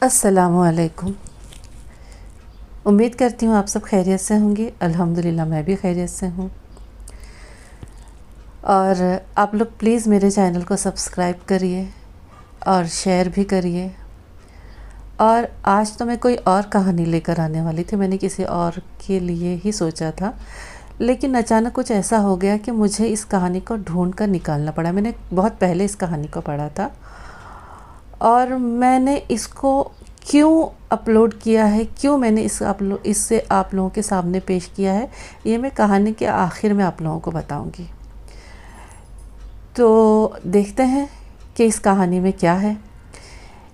السلام علیکم۔ امید کرتی ہوں آپ سب خیریت سے ہوں گے۔ الحمدللہ میں بھی خیریت سے ہوں، اور آپ لوگ پلیز میرے چینل کو سبسکرائب کریے اور شیئر بھی کریے۔ اور آج تو میں کوئی اور کہانی لے کر آنے والی تھی، میں نے کسی اور کے لیے ہی سوچا تھا، لیکن اچانک کچھ ایسا ہو گیا کہ مجھے اس کہانی کو ڈھونڈ کر نکالنا پڑا۔ میں نے بہت پہلے اس کہانی کو پڑھا تھا، اور میں نے اس کو کیوں اپلوڈ کیا ہے، کیوں میں نے اس سے آپ لوگوں کے سامنے پیش کیا ہے، یہ میں کہانی کے آخر میں آپ لوگوں کو بتاؤں گی۔ تو دیکھتے ہیں کہ اس کہانی میں کیا ہے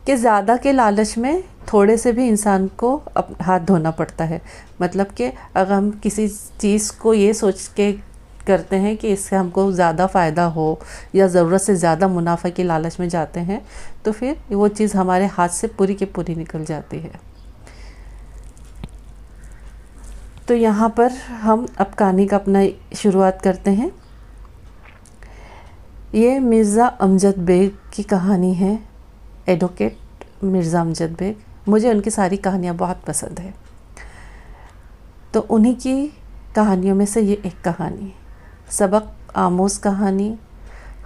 کہ زیادہ کے لالچ میں تھوڑے سے بھی انسان کو ہاتھ دھونا پڑتا ہے۔ مطلب کہ اگر ہم کسی چیز کو یہ سوچ کے کرتے ہیں کہ اس سے ہم کو زیادہ فائدہ ہو یا ضرورت سے زیادہ منافع کی لالچ میں جاتے ہیں، تو پھر وہ چیز ہمارے ہاتھ سے پوری کی پوری نکل جاتی ہے۔ تو یہاں پر ہم اب کہانی کا اپنا شروعات کرتے ہیں۔ یہ مرزا امجد بیگ کی کہانی ہے، ایڈوکیٹ مرزا امجد بیگ۔ مجھے ان کی ساری کہانیاں بہت پسند ہے، تو انہی کی کہانیوں میں سے یہ ایک کہانی، سبق آموز کہانی،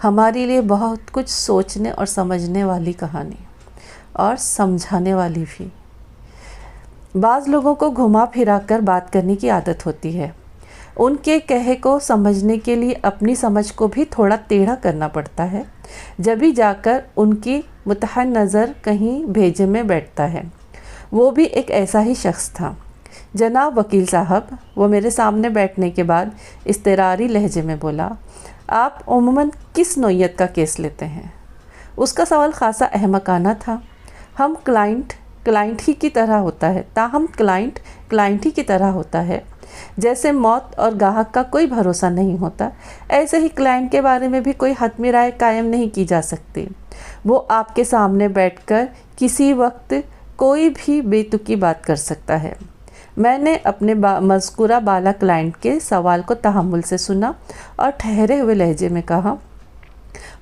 ہمارے لیے بہت کچھ سوچنے اور سمجھنے والی کہانی، اور سمجھانے والی بھی۔ بعض لوگوں کو گھما پھرا کر بات کرنے کی عادت ہوتی ہے۔ ان کے کہے کو سمجھنے کے لیے اپنی سمجھ کو بھی تھوڑا ٹیڑھا کرنا پڑتا ہے، جبھی جا کر ان کی متحن نظر کہیں بھیجے میں بیٹھتا ہے۔ وہ بھی ایک ایسا ہی شخص تھا۔ جناب وکیل صاحب، وہ میرے سامنے بیٹھنے کے بعد اضطراری لہجے میں بولا، آپ عموماً کس نوعیت کا کیس لیتے ہیں؟ اس کا سوال خاصا احمقانہ تھا۔ ہم کلائنٹ ہی کی طرح ہوتا ہے، تاہم کلائنٹ ہی کی طرح ہوتا ہے۔ جیسے موت اور گاہک کا کوئی بھروسہ نہیں ہوتا، ایسے ہی کلائنٹ کے بارے میں بھی کوئی حتمی رائے قائم نہیں کی جا سکتی۔ وہ آپ کے سامنے بیٹھ کر کسی وقت کوئی بھی بے تکی بات کر سکتا ہے۔ میں نے اپنے مذکورہ بالا کلائنٹ کے سوال کو تحمل سے سنا اور ٹھہرے ہوئے لہجے میں کہا،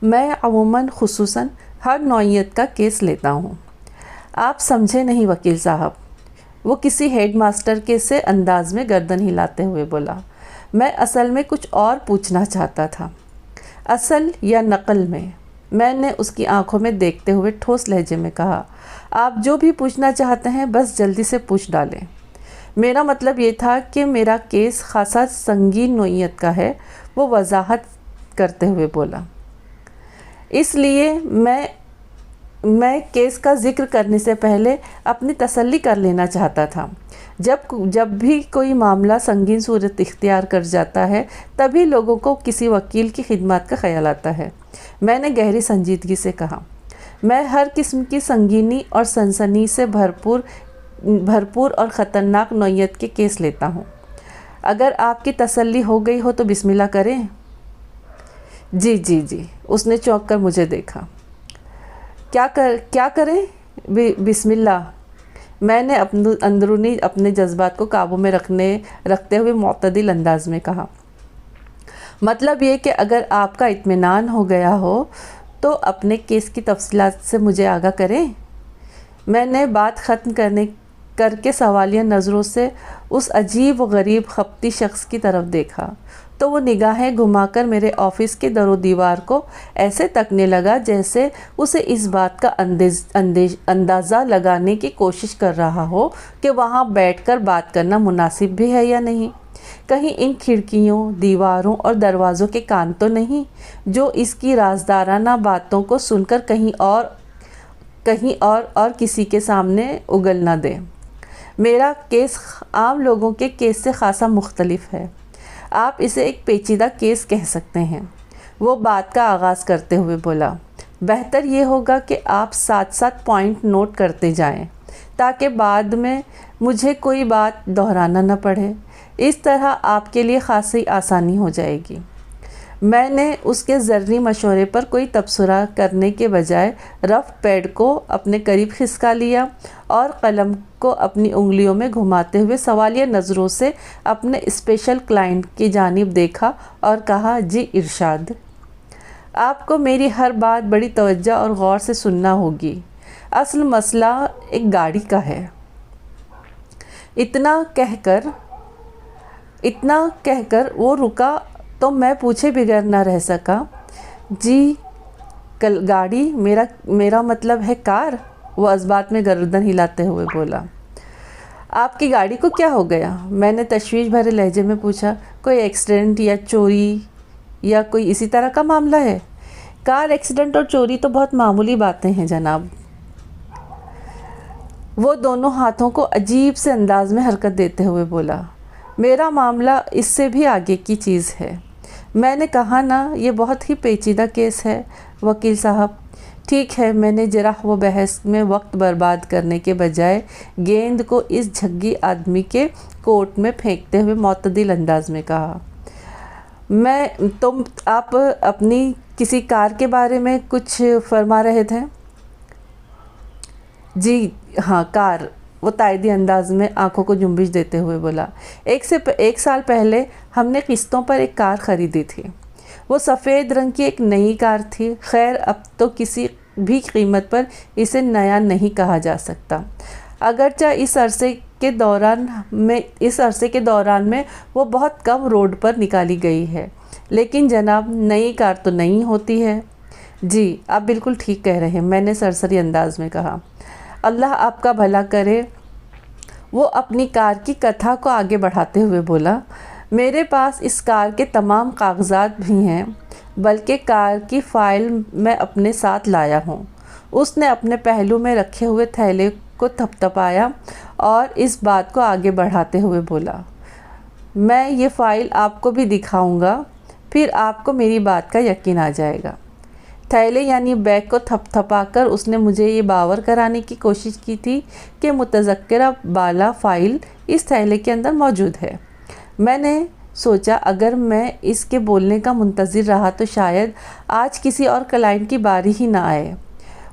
میں عموماً خصوصاً ہر نوعیت کا کیس لیتا ہوں۔ آپ سمجھے نہیں وکیل صاحب، وہ کسی ہیڈ ماسٹر کے سے انداز میں گردن ہلاتے ہوئے بولا۔ میں اصل میں کچھ اور پوچھنا چاہتا تھا۔ اصل یا نقل میں نے اس کی آنکھوں میں دیکھتے ہوئے ٹھوس لہجے میں کہا، آپ جو بھی پوچھنا چاہتے ہیں بس جلدی سے پوچھ ڈالیں۔ میرا مطلب یہ تھا کہ میرا کیس خاصا سنگین نوعیت کا ہے، وہ وضاحت کرتے ہوئے بولا۔ اس لیے میں کیس کا ذکر کرنے سے پہلے اپنی تسلی کر لینا چاہتا تھا۔ جب بھی کوئی معاملہ سنگین صورت اختیار کر جاتا ہے، تبھی لوگوں کو کسی وکیل کی خدمات کا خیال آتا ہے۔ میں نے گہری سنجیدگی سے کہا، میں ہر قسم کی سنگینی اور سنسنی سے بھرپور اور خطرناک نوعیت کے کیس لیتا ہوں۔ اگر آپ کی تسلی ہو گئی ہو تو بسم اللہ کریں۔ جی، اس نے چونک کر مجھے دیکھا۔ کیا کریں؟ بسم اللہ، میں نے اندرونی اپنے جذبات کو قابو میں رکھتے ہوئے معتدل انداز میں کہا۔ مطلب یہ کہ اگر آپ کا اطمینان ہو گیا ہو تو اپنے کیس کی تفصیلات سے مجھے آگاہ کریں۔ میں نے بات ختم کر کے سوالیہ نظروں سے اس عجیب و غریب خپتی شخص کی طرف دیکھا تو وہ نگاہیں گھما کر میرے آفس کے در و دیوار کو ایسے تکنے لگا جیسے اسے اس بات کا اندازہ لگانے کی کوشش کر رہا ہو کہ وہاں بیٹھ کر بات کرنا مناسب بھی ہے یا نہیں۔ کہیں ان کھڑکیوں، دیواروں اور دروازوں کے کان تو نہیں جو اس کی رازدارانہ باتوں کو سن کر کہیں اور کسی کے سامنے اگل نہ دے۔ میرا کیس عام لوگوں کے کیس سے خاصا مختلف ہے۔ آپ اسے ایک پیچیدہ کیس کہہ سکتے ہیں۔ وہ بات کا آغاز کرتے ہوئے بولا، بہتر یہ ہوگا کہ آپ 7 پوائنٹ نوٹ کرتے جائیں تاکہ بعد میں مجھے کوئی بات دہرانا نہ پڑے۔ اس طرح آپ کے لیے خاصی آسانی ہو جائے گی۔ میں نے اس کے زرعی مشورے پر کوئی تبصرہ کرنے کے بجائے رف پیڈ کو اپنے قریب کھسکا لیا اور قلم کو اپنی انگلیوں میں گھماتے ہوئے سوالیہ نظروں سے اپنے اسپیشل کلائنٹ کی جانب دیکھا اور کہا، جی ارشاد۔ آپ کو میری ہر بات بڑی توجہ اور غور سے سننا ہوگی۔ اصل مسئلہ ایک گاڑی کا ہے۔ اتنا کہہ کر وہ رکا تو میں پوچھے بغیر نہ رہ سکا، جی گاڑی میرا مطلب ہے کار؟ وہ اثبات میں گردن ہلاتے ہوئے بولا۔ آپ کی گاڑی کو کیا ہو گیا؟ میں نے تشویش بھرے لہجے میں پوچھا۔ کوئی ایکسیڈنٹ یا چوری یا کوئی اسی طرح کا معاملہ ہے؟ کار ایکسیڈنٹ اور چوری تو بہت معمولی باتیں ہیں جناب۔ وہ دونوں ہاتھوں کو عجیب سے انداز میں حرکت دیتے ہوئے بولا۔ میرا معاملہ اس سے بھی آگے کی چیز ہے۔ میں نے کہا نا، یہ بہت ہی پیچیدہ کیس ہے وکیل صاحب۔ ٹھیک ہے، میں نے جرح و بحث میں وقت برباد کرنے کے بجائے گیند کو اس جھگی آدمی کے کوٹ میں پھینکتے ہوئے معتدل انداز میں کہا۔ آپ اپنی کسی کار کے بارے میں کچھ فرما رہے تھے؟ جی ہاں، کار، وہ تائیدی انداز میں آنکھوں کو جنبش دیتے ہوئے بولا۔ 1 سال پہلے ہم نے قسطوں پر ایک کار خریدی تھی۔ وہ سفید رنگ کی ایک نئی کار تھی۔ خیر، اب تو کسی بھی قیمت پر اسے نیا نہیں کہا جا سکتا، اگرچہ اس عرصے کے دوران میں وہ بہت کم روڈ پر نکالی گئی ہے، لیکن جناب نئی کار تو نئی ہوتی ہے۔ جی آپ بالکل ٹھیک کہہ رہے ہیں، میں نے سرسری انداز میں کہا۔ اللہ آپ کا بھلا کرے، وہ اپنی کار کی کتھا کو آگے بڑھاتے ہوئے بولا۔ میرے پاس اس کار کے تمام کاغذات بھی ہیں، بلکہ کار کی فائل میں اپنے ساتھ لایا ہوں۔ اس نے اپنے پہلو میں رکھے ہوئے تھیلے کو تھپتھپایا اور اس بات کو آگے بڑھاتے ہوئے بولا۔ میں یہ فائل آپ کو بھی دکھاؤں گا، پھر آپ کو میری بات کا یقین آ جائے گا۔ تھیلے یعنی بیگ کو تھپتھپا کر اس نے مجھے یہ باور کرانے کی کوشش کی تھی کہ متذکرہ بالا فائل اس تھیلے کے اندر موجود ہے۔ میں نے سوچا اگر میں اس کے بولنے کا منتظر رہا تو شاید آج کسی اور کلائنٹ کی باری ہی نہ آئے۔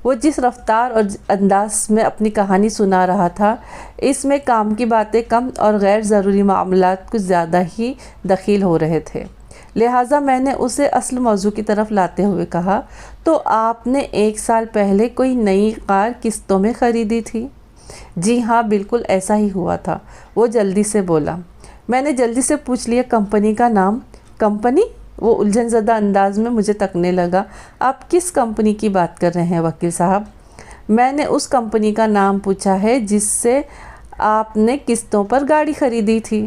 وہ جس رفتار اور انداز میں اپنی کہانی سنا رہا تھا، اس میں کام کی باتیں کم اور غیر ضروری معاملات کچھ زیادہ ہی دخیل ہو رہے تھے، لہٰذا میں نے اسے اصل موضوع کی طرف لاتے ہوئے کہا، تو آپ نے 1 سال پہلے کوئی نئی کار قسطوں میں خریدی تھی؟ جی ہاں، بالکل ایسا ہی ہوا تھا، وہ جلدی سے بولا۔ میں نے جلدی سے پوچھ لیا، کمپنی کا نام؟ کمپنی؟ وہ الجھن زدہ انداز میں مجھے تکنے لگا۔ آپ کس کمپنی کی بات کر رہے ہیں وکیل صاحب؟ میں نے اس کمپنی کا نام پوچھا ہے جس سے آپ نے قسطوں پر گاڑی خریدی تھی۔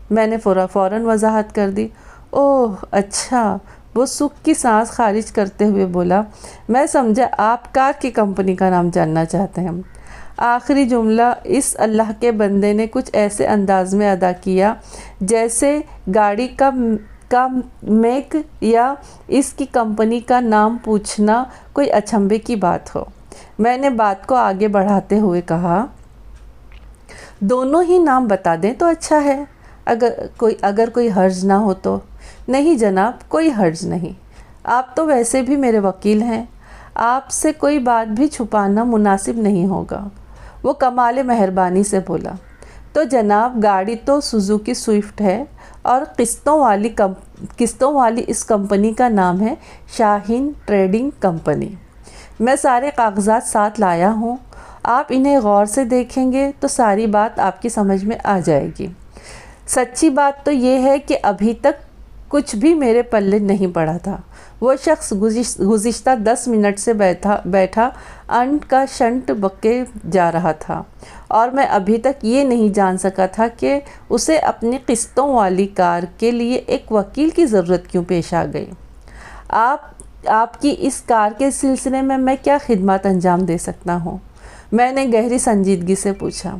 میں نے فوراً وضاحت کر دی۔ اوہ اچھا، وہ سکھ کی سانس خارج کرتے ہوئے بولا۔ میں سمجھا آپ کار کی کمپنی کا نام جاننا چاہتے ہیں۔ آخری جملہ اس اللہ کے بندے نے کچھ ایسے انداز میں ادا کیا جیسے گاڑی کا میک یا اس کی کمپنی کا نام پوچھنا کوئی اچنبھے کی بات ہو۔ میں نے بات کو آگے بڑھاتے ہوئے کہا، دونوں ہی نام بتا دیں تو اچھا ہے، اگر کوئی حرج نہ ہو تو۔ نہیں جناب، کوئی حرج نہیں، آپ تو ویسے بھی میرے وکیل ہیں، آپ سے کوئی بات بھی چھپانا مناسب نہیں ہوگا۔ وہ کمال مہربانی سے بولا۔ تو جناب گاڑی تو سوزوکی سوئفٹ ہے اور قسطوں والی اس کمپنی کا نام ہے شاہین ٹریڈنگ کمپنی۔ میں سارے کاغذات ساتھ لایا ہوں، آپ انہیں غور سے دیکھیں گے تو ساری بات آپ کی سمجھ میں آ جائے گی۔ سچی بات تو یہ ہے کہ ابھی تک کچھ بھی میرے پلے نہیں پڑا تھا۔ وہ شخص گزشتہ 10 منٹ سے بیٹھا انٹ کا شنٹ بکے جا رہا تھا اور میں ابھی تک یہ نہیں جان سکا تھا کہ اسے اپنی قسطوں والی کار کے لیے ایک وکیل کی ضرورت کیوں پیش آ گئی۔ آپ کی اس کار کے سلسلے میں میں کیا خدمات انجام دے سکتا ہوں؟ میں نے گہری سنجیدگی سے پوچھا۔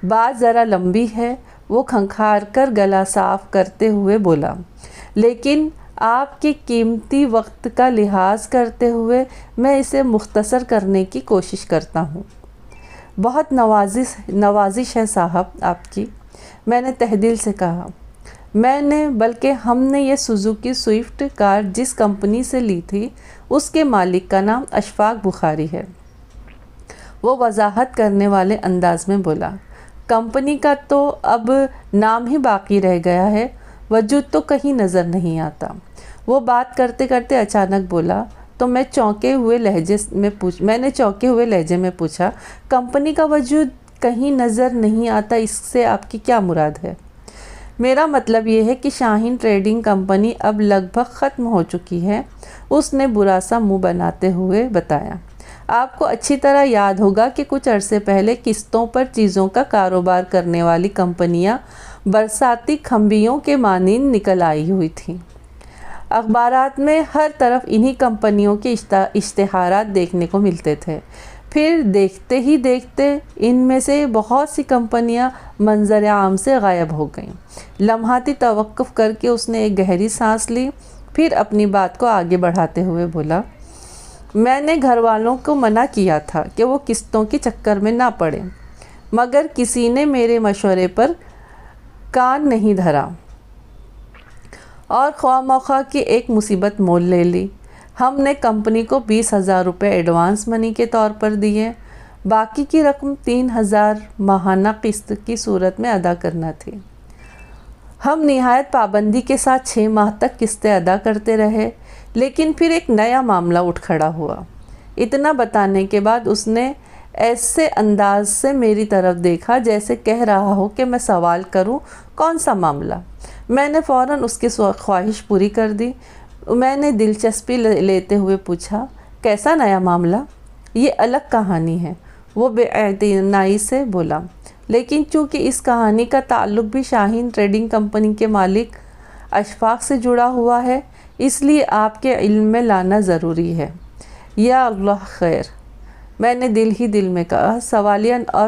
بات ذرا لمبی ہے، وہ کھنکھار کر گلا صاف کرتے ہوئے بولا، لیکن آپ کے قیمتی وقت کا لحاظ کرتے ہوئے میں اسے مختصر کرنے کی کوشش کرتا ہوں۔ بہت نوازش ہے صاحب آپ کی، میں نے تہ دل سے کہا۔ بلکہ ہم نے یہ سوزوکی سوئفٹ کار جس کمپنی سے لی تھی اس کے مالک کا نام اشفاق بخاری ہے، وہ وضاحت کرنے والے انداز میں بولا۔ کمپنی کا تو اب نام ہی باقی رہ گیا ہے، وجود تو کہیں نظر نہیں آتا۔ وہ بات کرتے کرتے اچانک بولا، تو میں نے چونکے ہوئے لہجے میں پوچھا، کمپنی کا وجود کہیں نظر نہیں آتا، اس سے آپ کی کیا مراد ہے؟ میرا مطلب یہ ہے کہ شاہین ٹریڈنگ کمپنی اب لگ بھگ ختم ہو چکی ہے، اس نے برا سا منہ بناتے ہوئے بتایا۔ آپ کو اچھی طرح یاد ہوگا کہ کچھ عرصے پہلے قسطوں پر چیزوں کا کاروبار کرنے والی کمپنیاں برساتی کھمبیوں کے مانند نکل آئی ہوئی تھیں۔ اخبارات میں ہر طرف انہی کمپنیوں کے اشتہارات دیکھنے کو ملتے تھے۔ پھر دیکھتے ہی دیکھتے ان میں سے بہت سی کمپنیاں منظر عام سے غائب ہو گئیں۔ لمحاتی توقف کر کے اس نے ایک گہری سانس لی، پھر اپنی بات کو آگے بڑھاتے ہوئے بولا، میں نے گھر والوں کو منع کیا تھا کہ وہ قسطوں کے چکر میں نہ پڑیں، مگر کسی نے میرے مشورے پر کان نہیں دھرا اور خواہ مخواہ کی ایک مصیبت مول لے لی۔ ہم نے کمپنی کو 20,000 روپے ایڈوانس منی کے طور پر دیے، باقی کی رقم 3,000 ماہانہ قسط کی صورت میں ادا کرنا تھی۔ ہم نہایت پابندی کے ساتھ 6 ماہ تک قسطیں ادا کرتے رہے، لیکن پھر ایک نیا معاملہ اٹھ کھڑا ہوا۔ اتنا بتانے کے بعد اس نے ایسے انداز سے میری طرف دیکھا جیسے کہہ رہا ہو کہ میں سوال کروں، کون سا معاملہ؟ میں نے فوراً اس کی خواہش پوری کر دی۔ میں نے دلچسپی لیتے ہوئے پوچھا، کیسا نیا معاملہ؟ یہ الگ کہانی ہے، وہ بے اعتنائی سے بولا، لیکن چونکہ اس کہانی کا تعلق بھی شاہین ٹریڈنگ کمپنی کے مالک اشفاق سے جڑا ہوا ہے، اس لیے آپ کے علم میں لانا ضروری ہے۔ یا اللہ خیر، میں نے دل ہی دل میں کہا،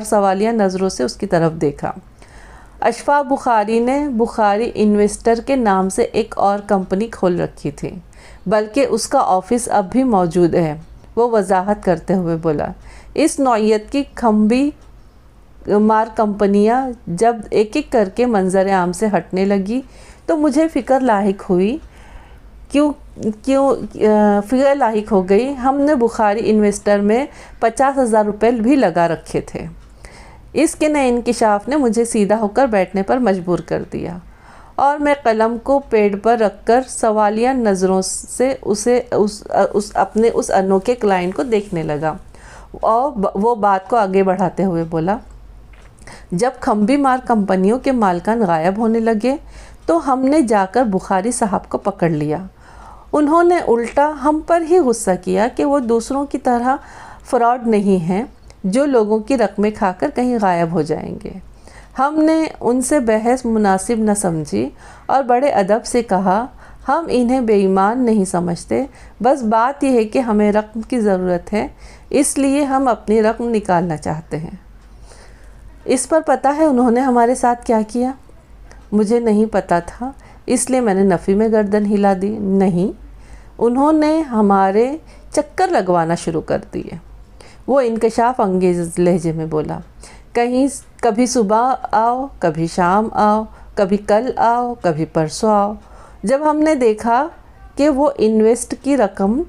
سوالیہ نظروں سے اس کی طرف دیکھا۔ اشفاق بخاری نے بخاری انویسٹر کے نام سے ایک اور کمپنی کھول رکھی تھی، بلکہ اس کا آفس اب بھی موجود ہے، وہ وضاحت کرتے ہوئے بولا۔ اس نوعیت کی کھمبی مار کمپنیاں جب ایک ایک کر کے منظر عام سے ہٹنے لگی تو مجھے فکر لاحق ہو گئی۔ ہم نے بخاری انویسٹر میں 50,000 روپے بھی لگا رکھے تھے۔ اس کے نئے انکشاف نے مجھے سیدھا ہو کر بیٹھنے پر مجبور کر دیا، اور میں قلم کو پیڑ پر رکھ کر سوالیہ نظروں سے اپنے اس انوکھے کلائنٹ کو دیکھنے لگا، اور وہ بات کو آگے بڑھاتے ہوئے بولا، جب کھمبی مار کمپنیوں کے مالکان غائب ہونے لگے تو ہم نے جا کر بخاری صاحب کو پکڑ لیا۔ انہوں نے الٹا ہم پر ہی غصہ کیا کہ وہ دوسروں کی طرح فراڈ نہیں ہیں جو لوگوں کی رقمیں کھا کر کہیں غائب ہو جائیں گے۔ ہم نے ان سے بحث مناسب نہ سمجھی اور بڑے ادب سے کہا، ہم انہیں بے ایمان نہیں سمجھتے، بس بات یہ ہے کہ ہمیں رقم کی ضرورت ہے، اس لیے ہم اپنی رقم نکالنا چاہتے ہیں۔ اس پر پتہ ہے انہوں نے ہمارے ساتھ کیا کیا؟ مجھے نہیں پتہ تھا، اس لیے میں نے نفی میں گردن ہلا دی۔ نہیں، انہوں نے ہمارے چکر لگوانا شروع کر دیے، وہ انکشاف انگیز لہجے میں بولا۔ کبھی صبح آؤ، کبھی شام آؤ، کبھی کل آؤ، کبھی پرسوں آؤ۔ جب ہم نے دیکھا کہ وہ انویسٹ کی رقم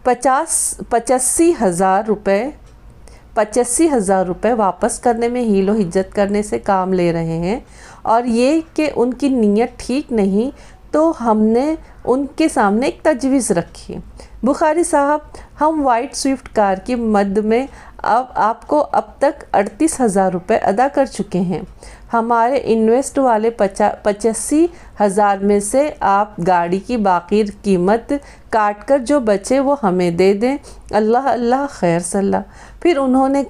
85,000 روپے واپس کرنے میں ہیل و حجت کرنے سے کام لے رہے ہیں، اور یہ کہ ان کی نیت ٹھیک نہیں، تو ہم نے ان کے سامنے ایک تجویز رکھی، بخاری صاحب، ہم وائٹ سوئفٹ کار کی مد میں آپ کو اب تک 38,000 روپے ادا کر چکے ہیں۔ ہمارے انویسٹ والے 85,000 میں سے آپ گاڑی کی باقی قیمت کاٹ کر جو بچے وہ ہمیں دے دیں۔ اللہ خیر صلاح۔ پھر انہوں نے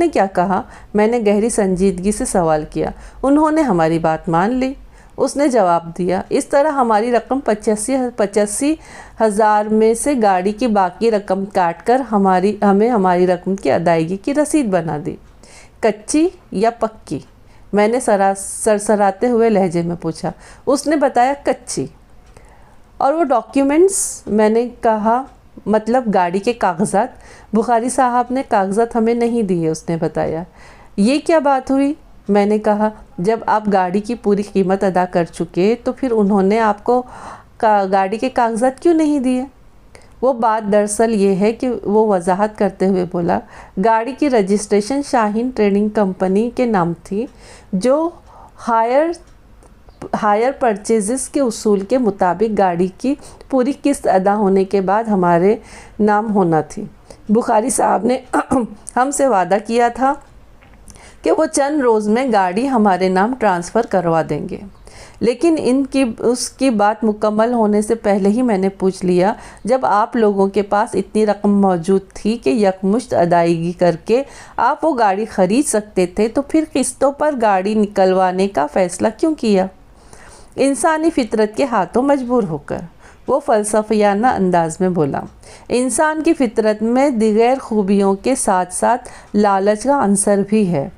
کیا کہا؟ میں نے گہری سنجیدگی سے سوال کیا۔ انہوں نے ہماری بات مان لی، اس نے جواب دیا۔ اس طرح ہماری رقم 85,000 میں سے گاڑی کی باقی رقم کاٹ کر ہمیں ہماری رقم کی ادائیگی کی رسید بنا دی۔ کچی یا پکی؟ میں نے سرسراتے ہوئے لہجے میں پوچھا۔ اس نے بتایا کچی۔ اور وہ ڈاکیومنٹس؟ میں نے کہا مطلب گاڑی کے کاغذات؟ بخاری صاحب نے کاغذات ہمیں نہیں دیے، اس نے بتایا۔ یہ کیا بات ہوئی؟ میں نے کہا، جب آپ گاڑی کی پوری قیمت ادا کر چکے تو پھر انہوں نے آپ کو گاڑی کے کاغذات کیوں نہیں دیے؟ وہ بات دراصل یہ ہے کہ وہ وضاحت کرتے ہوئے بولا، گاڑی کی رجسٹریشن شاہین ٹریڈنگ کمپنی کے نام تھی، جو ہائر ہائر پرچیزز کے اصول کے مطابق گاڑی کی پوری قسط ادا ہونے کے بعد ہمارے نام ہونا تھی۔ بخاری صاحب نے ہم سے وعدہ کیا تھا کہ وہ چند روز میں گاڑی ہمارے نام ٹرانسفر کروا دیں گے، لیکن اس کی بات مکمل ہونے سے پہلے ہی میں نے پوچھ لیا، جب آپ لوگوں کے پاس اتنی رقم موجود تھی کہ یکمشت ادائیگی کر کے آپ وہ گاڑی خرید سکتے تھے، تو پھر قسطوں پر گاڑی نکلوانے کا فیصلہ کیوں کیا؟ انسانی فطرت کے ہاتھوں مجبور ہو کر، وہ فلسفیانہ انداز میں بولا۔ انسان کی فطرت میں دیگر خوبیوں کے ساتھ ساتھ لالچ کا عنصر بھی ہے۔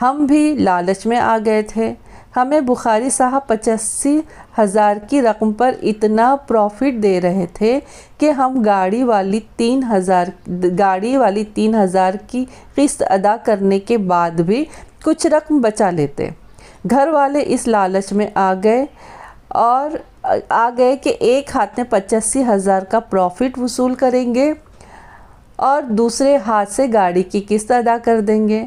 ہم بھی لالچ میں آ گئے تھے۔ ہمیں بخاری صاحب 85,000 کی رقم پر اتنا پروفٹ دے رہے تھے کہ ہم گاڑی والی 3,000 کی قسط ادا کرنے کے بعد بھی کچھ رقم بچا لیتے۔ گھر والے اس لالچ میں آ گئے کہ ایک ہاتھ میں 85,000 کا پروفٹ وصول کریں گے اور دوسرے ہاتھ سے گاڑی کی قسط ادا کر دیں گے۔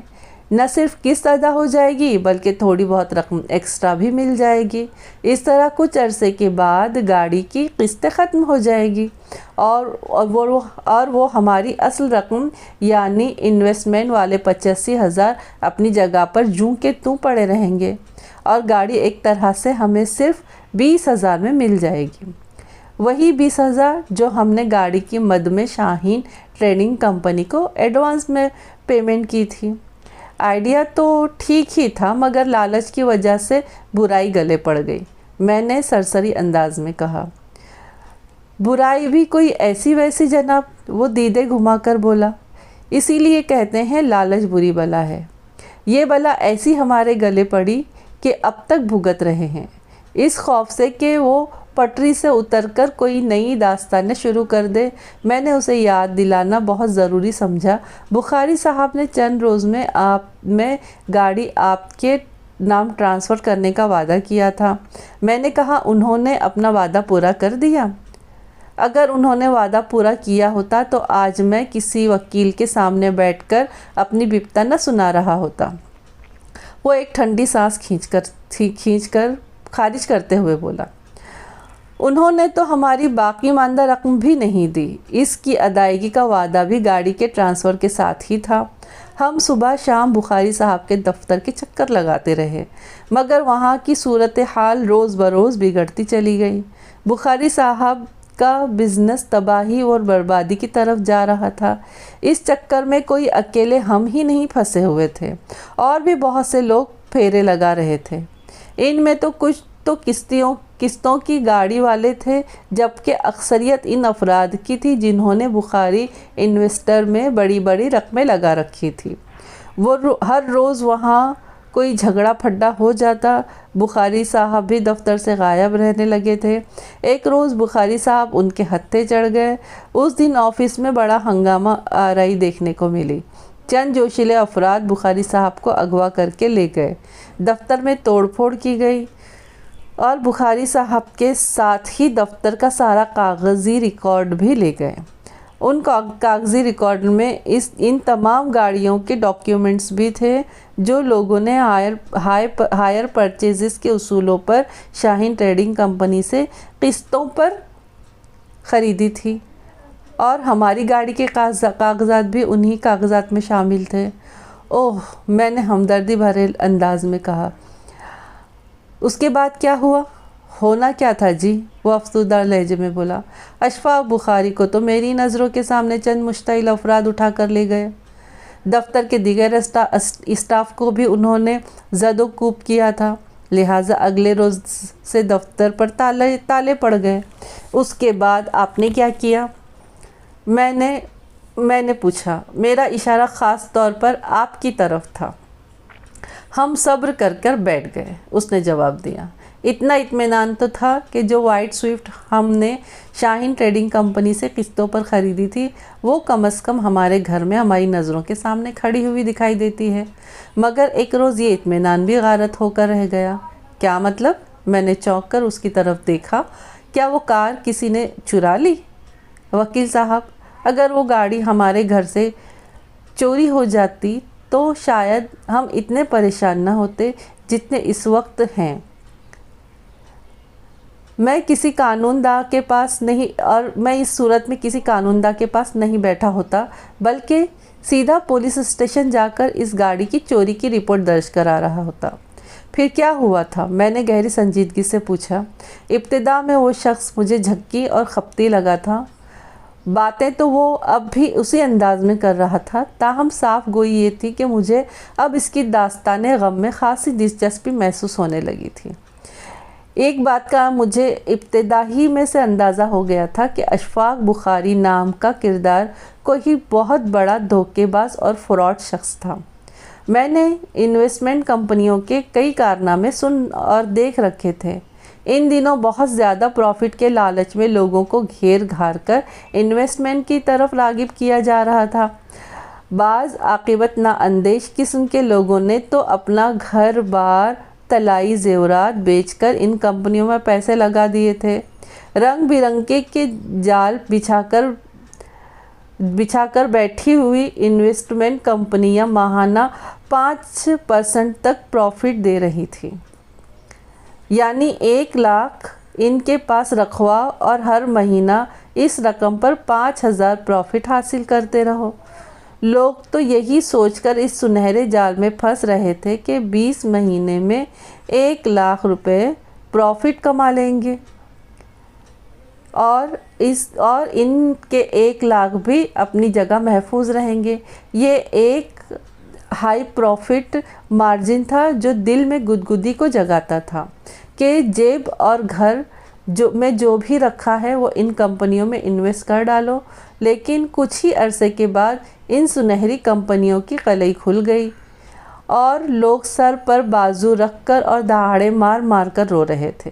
نہ صرف قسط ادا ہو جائے گی بلکہ تھوڑی بہت رقم ایکسٹرا بھی مل جائے گی۔ اس طرح کچھ عرصے کے بعد گاڑی کی قسط ختم ہو جائے گی اور وہ ہماری اصل رقم یعنی انویسٹمنٹ والے 85,000 اپنی جگہ پر جوں کے توں پڑے رہیں گے اور گاڑی ایک طرح سے ہمیں صرف 20,000 میں مل جائے گی۔ وہی 20,000 جو ہم نے گاڑی کی مد میں شاہین ٹریڈنگ کمپنی کو ایڈوانس میں پیمنٹ کی تھی۔ آئیڈیا تو ٹھیک ہی تھا مگر لالچ کی وجہ سے برائی گلے پڑ گئی، میں نے سرسری انداز میں کہا۔ برائی بھی کوئی ایسی ویسی جناب، وہ دیدے گھما کر بولا۔ اسی لیے کہتے ہیں لالچ بری بلا ہے۔ یہ بلا ایسی ہمارے گلے پڑی کہ اب تک بھگت رہے ہیں، اس خوف سے کہ وہ پٹری سے اتر کر کوئی نئی داستانیں شروع کر دے۔ میں نے اسے یاد دلانا بہت ضروری سمجھا۔ بخاری صاحب نے چند روز میں گاڑی آپ کے نام ٹرانسفر کرنے کا وعدہ کیا تھا۔ میں نے کہا، انہوں نے اپنا وعدہ پورا کر دیا؟ اگر انہوں نے وعدہ پورا کیا ہوتا تو آج میں کسی وکیل کے سامنے بیٹھ کر اپنی بپتا نہ سنا رہا ہوتا۔ وہ ایک ٹھنڈی سانس کھینچ کر خارج کرتے ہوئے بولا۔ انہوں نے تو ہماری باقی ماندہ رقم بھی نہیں دی، اس کی ادائیگی کا وعدہ بھی گاڑی کے ٹرانسفر کے ساتھ ہی تھا۔ ہم صبح شام بخاری صاحب کے دفتر کے چکر لگاتے رہے مگر وہاں کی صورتحال روز بروز بگڑتی چلی گئی۔ بخاری صاحب کا بزنس تباہی اور بربادی کی طرف جا رہا تھا۔ اس چکر میں کوئی اکیلے ہم ہی نہیں پھنسے ہوئے تھے، اور بھی بہت سے لوگ پھیرے لگا رہے تھے۔ ان میں تو کچھ تو قسطوں کی گاڑی والے تھے، جبکہ اکثریت ان افراد کی تھی جنہوں نے بخاری انویسٹر میں بڑی بڑی رقمیں لگا رکھی تھی۔ وہ ہر روز وہاں کوئی جھگڑا پھڈا ہو جاتا۔ بخاری صاحب بھی دفتر سے غائب رہنے لگے تھے۔ ایک روز بخاری صاحب ان کے ہتھے چڑھ گئے۔ اس دن آفس میں بڑا ہنگامہ آرائی دیکھنے کو ملی۔ چند جوشیلے افراد بخاری صاحب کو اغوا کر کے لے گئے، دفتر میں توڑ پھوڑ کی گئی اور بخاری صاحب کے ساتھ ہی دفتر کا سارا کاغذی ریکارڈ بھی لے گئے۔ ان کاغذی ریکارڈ میں ان تمام گاڑیوں کے ڈاکیومنٹس بھی تھے جو لوگوں نے ہائر پرچیزز کے اصولوں پر شاہین ٹریڈنگ کمپنی سے قسطوں پر خریدی تھی، اور ہماری گاڑی کے کاغذات بھی انہی کاغذات میں شامل تھے۔ اوہ، میں نے ہمدردی بھرے انداز میں کہا۔ اس کے بعد کیا ہوا؟ ہونا کیا تھا جی، وہ افسردہ لہجے میں بولا۔ اشفاق بخاری کو تو میری نظروں کے سامنے چند مشتعل افراد اٹھا کر لے گئے۔ دفتر کے دیگر اسٹاف کو بھی انہوں نے زد و کوب کیا تھا، لہٰذا اگلے روز سے دفتر پر تالے پڑ گئے۔ اس کے بعد آپ نے کیا کیا؟ میں نے پوچھا۔ میرا اشارہ خاص طور پر آپ کی طرف تھا۔ ہم صبر کر بیٹھ گئے، اس نے جواب دیا۔ اتنا اطمینان تو تھا کہ جو وائٹ سوئفٹ ہم نے شاہین ٹریڈنگ کمپنی سے قسطوں پر خریدی تھی وہ کم از کم ہمارے گھر میں ہماری نظروں کے سامنے کھڑی ہوئی دکھائی دیتی ہے، مگر ایک روز یہ اطمینان بھی غارت ہو کر رہ گیا۔ کیا مطلب؟ میں نے چونک کر اس کی طرف دیکھا۔ کیا وہ کار کسی نے چرا لی؟ وکیل صاحب، اگر وہ گاڑی ہمارے گھر سے چوری ہو جاتی تو شاید ہم اتنے پریشان نہ ہوتے جتنے اس وقت ہیں۔ میں کسی قانون داں کے پاس نہیں، اور میں اس صورت میں کسی قانون داں کے پاس نہیں بیٹھا ہوتا، بلکہ سیدھا پولیس اسٹیشن جا کر اس گاڑی کی چوری کی رپورٹ درج کرا رہا ہوتا۔ پھر کیا ہوا تھا؟ میں نے گہری سنجیدگی سے پوچھا۔ ابتدا میں وہ شخص مجھے جھکی اور خپتی لگا تھا۔ باتیں تو وہ اب بھی اسی انداز میں کر رہا تھا، تاہم صاف گوئی یہ تھی کہ مجھے اب اس کی داستان غم میں خاصی دلچسپی محسوس ہونے لگی تھی۔ ایک بات کا مجھے ابتدا ہی میں سے اندازہ ہو گیا تھا کہ اشفاق بخاری نام کا کردار کوئی بہت بڑا دھوکے باز اور فراڈ شخص تھا۔ میں نے انویسٹمنٹ کمپنیوں کے کئی کارنامے سن اور دیکھ رکھے تھے۔ ان دنوں بہت زیادہ پروفٹ کے لالچ میں لوگوں کو گھیر گھار کر انویسٹمنٹ کی طرف راغب کیا جا رہا تھا۔ بعض عاقبت نااندیش قسم کے لوگوں نے تو اپنا گھر بار، طلائی زیورات بیچ کر ان کمپنیوں میں پیسے لگا دیے تھے۔ رنگ برنگے کے جال بچھا کر بیٹھی ہوئی انویسٹمنٹ کمپنیاں ماہانہ 5% تک پروفٹ دے رہی تھی، یعنی 1 لاکھ ان کے پاس رکھوا اور ہر مہینہ اس رقم پر 5,000 پروفٹ حاصل کرتے رہو۔ لوگ تو یہی سوچ کر اس سنہرے جال میں پھنس رہے تھے کہ 20 مہینے میں 1 لاکھ روپے پروفٹ کما لیں گے، اور ان کے 1 لاکھ بھی اپنی جگہ محفوظ رہیں گے۔ یہ ایک ہائی پروفٹ مارجن تھا جو دل میں گدگدی کو جگاتا تھا کہ جیب اور گھر میں جو بھی رکھا ہے وہ ان کمپنیوں میں انویسٹ کر ڈالو۔ لیکن کچھ ہی عرصے کے بعد ان سنہری کمپنیوں کی قلعی کھل گئی اور لوگ سر پر بازو رکھ کر اور دہاڑے مار مار کر رو رہے تھے۔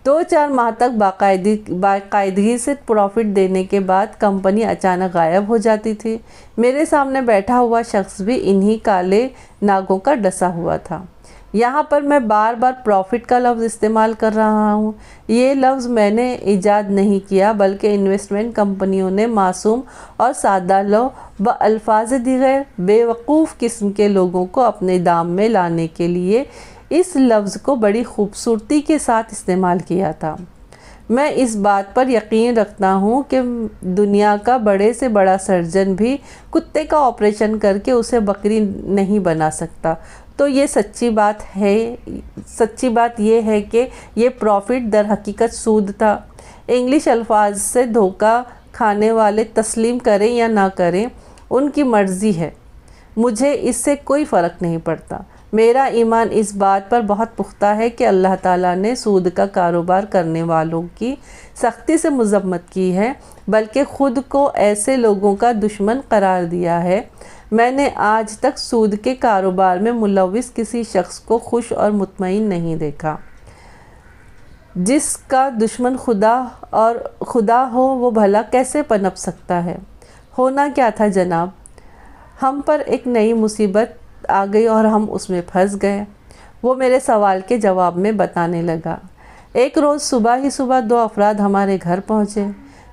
2-4 ماہ تک باقاعدگی سے پروفٹ دینے کے بعد کمپنی اچانک غائب ہو جاتی تھی۔ میرے سامنے بیٹھا ہوا شخص بھی انہی کالے ناگوں کا ڈسا ہوا تھا۔ یہاں پر میں بار بار پروفٹ کا لفظ استعمال کر رہا ہوں۔ یہ لفظ میں نے ایجاد نہیں کیا، بلکہ انویسٹمنٹ کمپنیوں نے معصوم اور سادہ لو بألفاظ دیگر بے وقوف قسم کے لوگوں کو اپنے دام میں لانے کے لیے اس لفظ کو بڑی خوبصورتی کے ساتھ استعمال کیا تھا۔ میں اس بات پر یقین رکھتا ہوں کہ دنیا کا بڑے سے بڑا سرجن بھی کتے کا آپریشن کر کے اسے بکری نہیں بنا سکتا۔ تو یہ سچی بات یہ ہے کہ یہ پروفٹ در حقیقت سود تھا۔ انگلش الفاظ سے دھوکہ کھانے والے تسلیم کریں یا نہ کریں، ان کی مرضی ہے، مجھے اس سے کوئی فرق نہیں پڑتا۔ میرا ایمان اس بات پر بہت پختہ ہے کہ اللہ تعالیٰ نے سود کا کاروبار کرنے والوں کی سختی سے مذمت کی ہے، بلکہ خود کو ایسے لوگوں کا دشمن قرار دیا ہے۔ میں نے آج تک سود کے کاروبار میں ملوث کسی شخص کو خوش اور مطمئن نہیں دیکھا۔ جس کا دشمن خدا ہو وہ بھلا کیسے پنپ سکتا ہے؟ ہونا کیا تھا جناب، ہم پر ایک نئی مصیبت آ گئی اور ہم اس میں پھنس گئے۔ وہ میرے سوال کے جواب میں بتانے لگا۔ ایک روز صبح 2 افراد ہمارے گھر پہنچے۔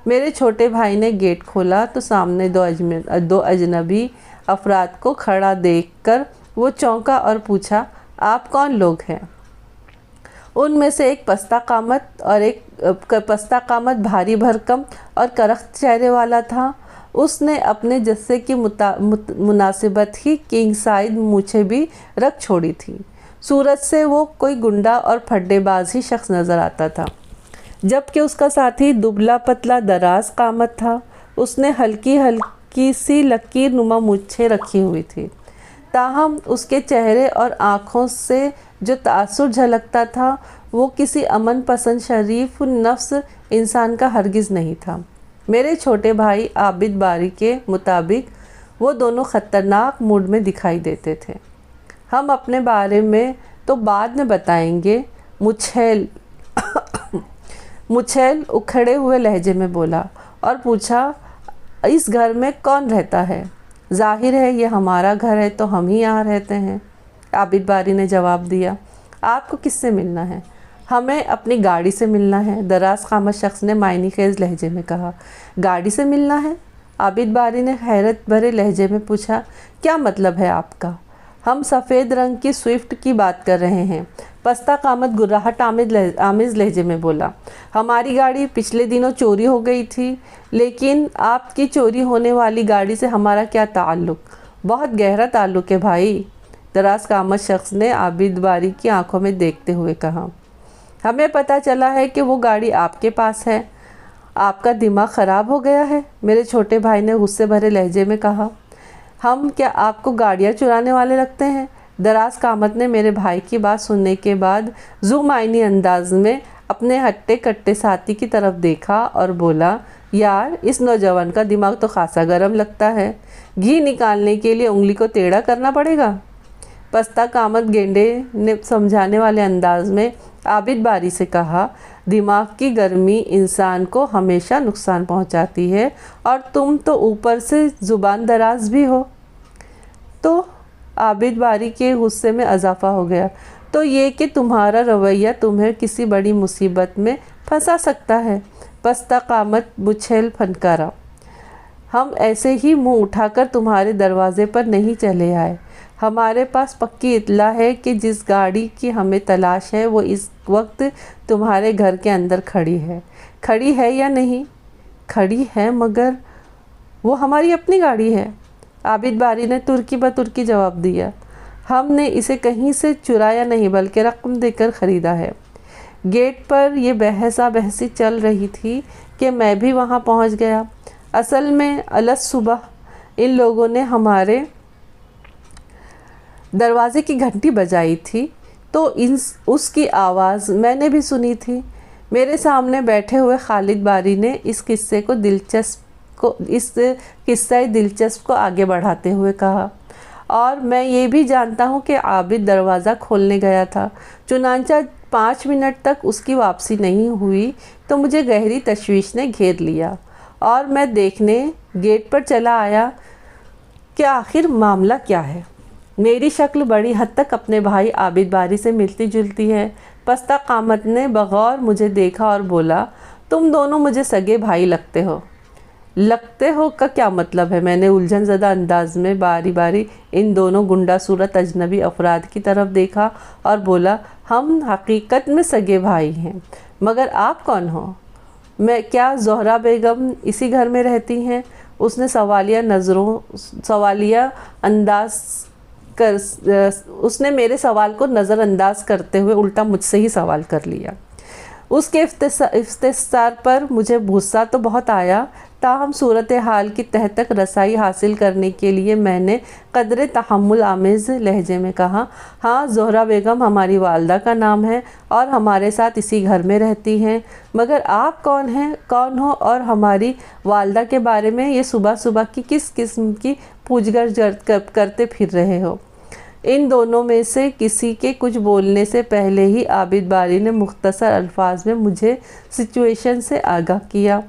میرے چھوٹے بھائی نے گیٹ کھولا تو سامنے 2 اجنبی افراد کو کھڑا دیکھ کر وہ چونکا اور پوچھا، آپ کون لوگ ہیں؟ ان میں سے ایک پستہ قامت بھاری بھرکم اور کرخت چہرے والا تھا۔ اس نے اپنے جثے کی مناسبت ہی کنگ سائز مونچھیں بھی رکھ چھوڑی تھی۔ صورت سے وہ کوئی گنڈا اور پھڈے باز ہی شخص نظر آتا تھا، جبکہ اس کا ساتھی دبلا پتلا دراز قامت تھا۔ اس نے ہلکی سی لکیر نما مونچھیں رکھی ہوئی تھی، تاہم اس کے چہرے اور آنکھوں سے جو تاثر جھلکتا تھا وہ کسی امن پسند شریف نفس انسان کا ہرگز نہیں تھا۔ میرے چھوٹے بھائی عابد باری کے مطابق وہ دونوں خطرناک موڈ میں دکھائی دیتے تھے۔ ہم اپنے بارے میں تو بعد میں بتائیں گے، مچھیل اکھڑے ہوئے لہجے میں بولا اور پوچھا، اس گھر میں کون رہتا ہے؟ ظاہر ہے یہ ہمارا گھر ہے تو ہم ہی یہاں رہتے ہیں، عابد باری نے جواب دیا۔ آپ کو کس سے ملنا ہے؟ ہمیں اپنی گاڑی سے ملنا ہے، دراز قامت شخص نے معنی خیز لہجے میں کہا۔ گاڑی سے ملنا ہے؟ عابد باری نے حیرت بھرے لہجے میں پوچھا، کیا مطلب ہے آپ کا؟ ہم سفید رنگ کی سوئفٹ کی بات کر رہے ہیں، پستہ قامت گراہٹ آمیز لہجے میں بولا، ہماری گاڑی پچھلے دنوں چوری ہو گئی تھی، لیکن آپ کی چوری ہونے والی گاڑی سے ہمارا کیا تعلق؟ بہت گہرا تعلق ہے بھائی، دراز قامت شخص نے عابد باری کی آنکھوں میں دیکھتے ہوئے کہا۔ ہمیں پتہ چلا ہے کہ وہ گاڑی آپ کے پاس ہے۔ آپ کا دماغ خراب ہو گیا ہے، میرے چھوٹے بھائی نے غصے بھرے لہجے میں کہا۔ ہم کیا آپ کو گاڑیاں چرانے والے لگتے ہیں؟ دراز قامت نے میرے بھائی کی بات سننے کے بعد ذو معنی انداز میں اپنے ہٹے کٹے ساتھی کی طرف دیکھا اور بولا، یار اس نوجوان کا دماغ تو خاصا گرم لگتا ہے، گھی نکالنے کے لیے انگلی کو ٹیڑھا کرنا پڑے گا۔ پستہ قامت گینڈے نے سمجھانے والے انداز میں عابد باری سے کہا، دماغ کی گرمی انسان کو ہمیشہ نقصان پہنچاتی ہے، اور تم تو اوپر سے زبان دراز بھی ہو۔ تو عابد باری کے غصے میں اضافہ ہو گیا، تو یہ کہ تمہارا رویہ تمہیں کسی بڑی مصیبت میں پھنسا سکتا ہے۔ پستہ قامت مچھل پھنکارا، ہم ایسے ہی منہ اٹھا کر تمہارے دروازے پر نہیں چلے آئے، ہمارے پاس پکی اطلاع ہے کہ جس گاڑی کی ہمیں تلاش ہے وہ اس وقت تمہارے گھر کے اندر کھڑی ہے۔ کھڑی ہے یا نہیں؟ کھڑی ہے، مگر وہ ہماری اپنی گاڑی ہے، عابد باری نے ترکی بترکی جواب دیا۔ ہم نے اسے کہیں سے چرایا نہیں بلکہ رقم دے کر خریدا ہے۔ گیٹ پر یہ بحثا بحثی چل رہی تھی کہ میں بھی وہاں پہنچ گیا۔ اصل میں الگ صبح ان لوگوں نے ہمارے دروازے کی گھنٹی بجائی تھی تو اس کی آواز میں نے بھی سنی تھی۔ میرے سامنے بیٹھے ہوئے خالد باری نے اس قصہ دلچسپ کو آگے بڑھاتے ہوئے کہا، اور میں یہ بھی جانتا ہوں کہ عابد دروازہ کھولنے گیا تھا، چنانچہ 5 منٹ تک اس کی واپسی نہیں ہوئی تو مجھے گہری تشویش نے گھیر لیا اور میں دیکھنے گیٹ پر چلا آیا کہ آخر معاملہ کیا ہے۔ میری شکل بڑی حد تک اپنے بھائی عابد باری سے ملتی جلتی ہے۔ پستہ قامت نے بغور مجھے دیکھا اور بولا، تم دونوں مجھے سگے بھائی لگتے ہو۔ لگتے ہو کا کیا مطلب ہے؟ میں نے الجھن زدہ انداز میں باری باری ان دونوں گنڈا صورت اجنبی افراد کی طرف دیکھا اور بولا، ہم حقیقت میں سگے بھائی ہیں، مگر آپ کون ہو؟ میں کیا زہرا بیگم اسی گھر میں رہتی ہیں؟ اس نے اس نے میرے سوال کو نظر انداز کرتے ہوئے الٹا مجھ سے ہی سوال کر لیا۔ اس کے استفسار پر مجھے غصہ تو بہت آیا، تاہم صورتحال کی تہ تک رسائی حاصل کرنے کے لیے میں نے قدرے تحمل آمیز لہجے میں کہا، ہاں زہرا بیگم ہماری والدہ کا نام ہے اور ہمارے ساتھ اسی گھر میں رہتی ہیں، مگر آپ کون ہو اور ہماری والدہ کے بارے میں یہ صبح صبح کی کس قسم کی پوچھ گچھ کرتے پھر رہے ہو؟ ان دونوں میں سے کسی کے کچھ بولنے سے پہلے ہی عابد باری نے مختصر الفاظ میں مجھے سچویشن سے آگاہ کیا۔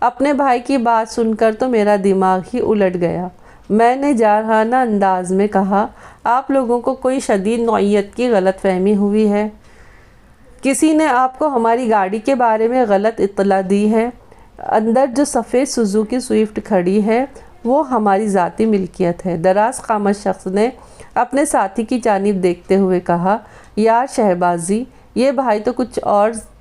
اپنے بھائی کی بات سن کر تو میرا دماغ ہی الٹ گیا۔ میں نے جارحانہ انداز میں کہا، آپ لوگوں کو کوئی شدید نوعیت کی غلط فہمی ہوئی ہے، کسی نے آپ کو ہماری گاڑی کے بارے میں غلط اطلاع دی ہے۔ اندر جو سفید سوزوکی سوئفٹ کھڑی ہے وہ ہماری ذاتی ملکیت ہے۔ دراز قامت شخص نے اپنے ساتھی کی جانب دیکھتے ہوئے کہا، یار شہبازی، یہ بھائی تو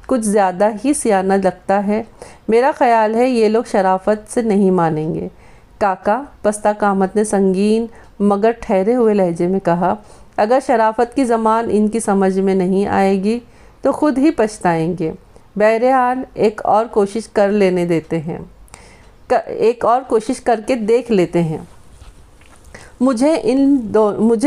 کچھ زیادہ ہی سیانہ لگتا ہے، میرا خیال ہے یہ لوگ شرافت سے نہیں مانیں گے۔ کاکا، پستہ قامت نے سنگین مگر ٹھہرے ہوئے لہجے میں کہا، اگر شرافت کی زبان ان کی سمجھ میں نہیں آئے گی تو خود ہی پچھتائیں گے۔ بہرحال ایک اور کوشش کر کے دیکھ لیتے ہیں۔ مجھے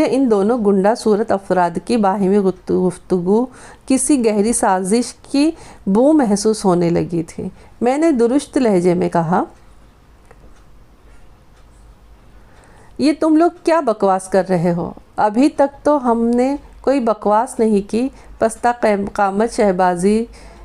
ان دونوں گنڈا صورت افراد کی باہمی گفتگو کسی گہری سازش کی بو محسوس ہونے لگی تھی۔ میں نے درست لہجے میں کہا، یہ تم لوگ کیا بکواس کر رہے ہو؟ ابھی تک تو ہم نے کوئی بکواس نہیں کی، پستہ قامت شہبازی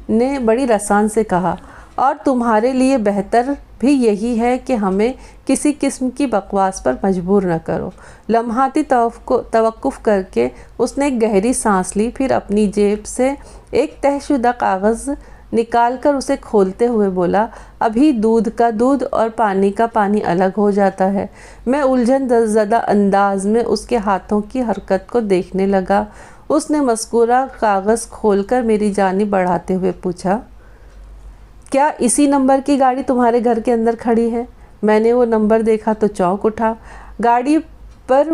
نے بڑی رسان سے کہا، اور تمہارے لیے بہتر بھی یہی ہے کہ ہمیں کسی قسم کی بکواس پر مجبور نہ کرو۔ لمحاتی توقف کر کے اس نے ایک گہری سانس لی، پھر اپنی جیب سے ایک طے شدہ کاغذ نکال کر اسے کھولتے ہوئے بولا، ابھی دودھ کا دودھ اور پانی کا پانی الگ ہو جاتا ہے۔ میں الجھن زدہ انداز میں اس کے ہاتھوں کی حرکت کو دیکھنے لگا۔ اس نے مذکورہ کاغذ کھول کر میری جانب بڑھاتے ہوئے پوچھا، کیا اسی نمبر کی گاڑی تمہارے گھر کے اندر کھڑی ہے؟ میں نے وہ نمبر دیکھا تو چونک اٹھا۔ گاڑی پر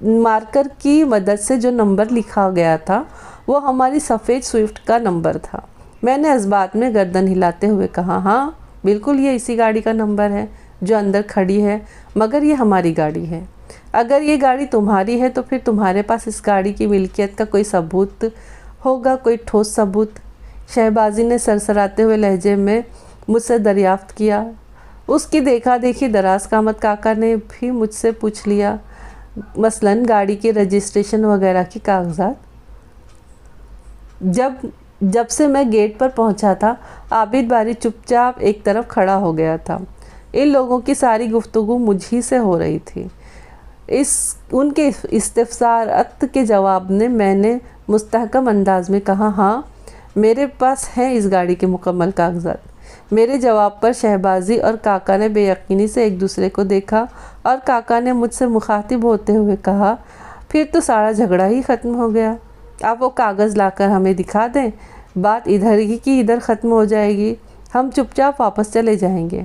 مارکر کی مدد سے جو نمبر لکھا گیا تھا وہ ہماری سفید سوئفٹ کا نمبر تھا۔ میں نے اس بات میں گردن ہلاتے ہوئے کہا، ہاں بالکل یہ اسی گاڑی کا نمبر ہے جو اندر کھڑی ہے، مگر یہ ہماری گاڑی ہے۔ اگر یہ گاڑی تمہاری ہے تو پھر تمہارے پاس اس گاڑی کی ملکیت کا کوئی ثبوت ہوگا، کوئی ٹھوس ثبوت؟ شہبازی نے سرسراتے ہوئے لہجے میں مجھ سے دریافت کیا۔ اس کی دیکھا دیکھی دراز قامت کاکا نے بھی مجھ سے پوچھ لیا، مثلاً گاڑی کے رجسٹریشن وغیرہ کی کاغذات؟ جب سے میں گیٹ پر پہنچا تھا، عابد باری چپ چاپ ایک طرف کھڑا ہو گیا تھا۔ ان لوگوں کی ساری گفتگو مجھ ہی سے ہو رہی تھی۔ ان کے استفسارات کے جواب میں نے مستحکم انداز میں کہا، ہاں میرے پاس ہیں اس گاڑی کے مکمل کاغذات۔ میرے جواب پر شہبازی اور کاکا نے بے یقینی سے ایک دوسرے کو دیکھا اور کاکا نے مجھ سے مخاطب ہوتے ہوئے کہا، پھر تو سارا جھگڑا ہی ختم ہو گیا۔ آپ وہ کاغذ لا کر ہمیں دکھا دیں، بات ادھر ہی کی ادھر ختم ہو جائے گی، ہم چپ چاپ واپس چلے جائیں گے۔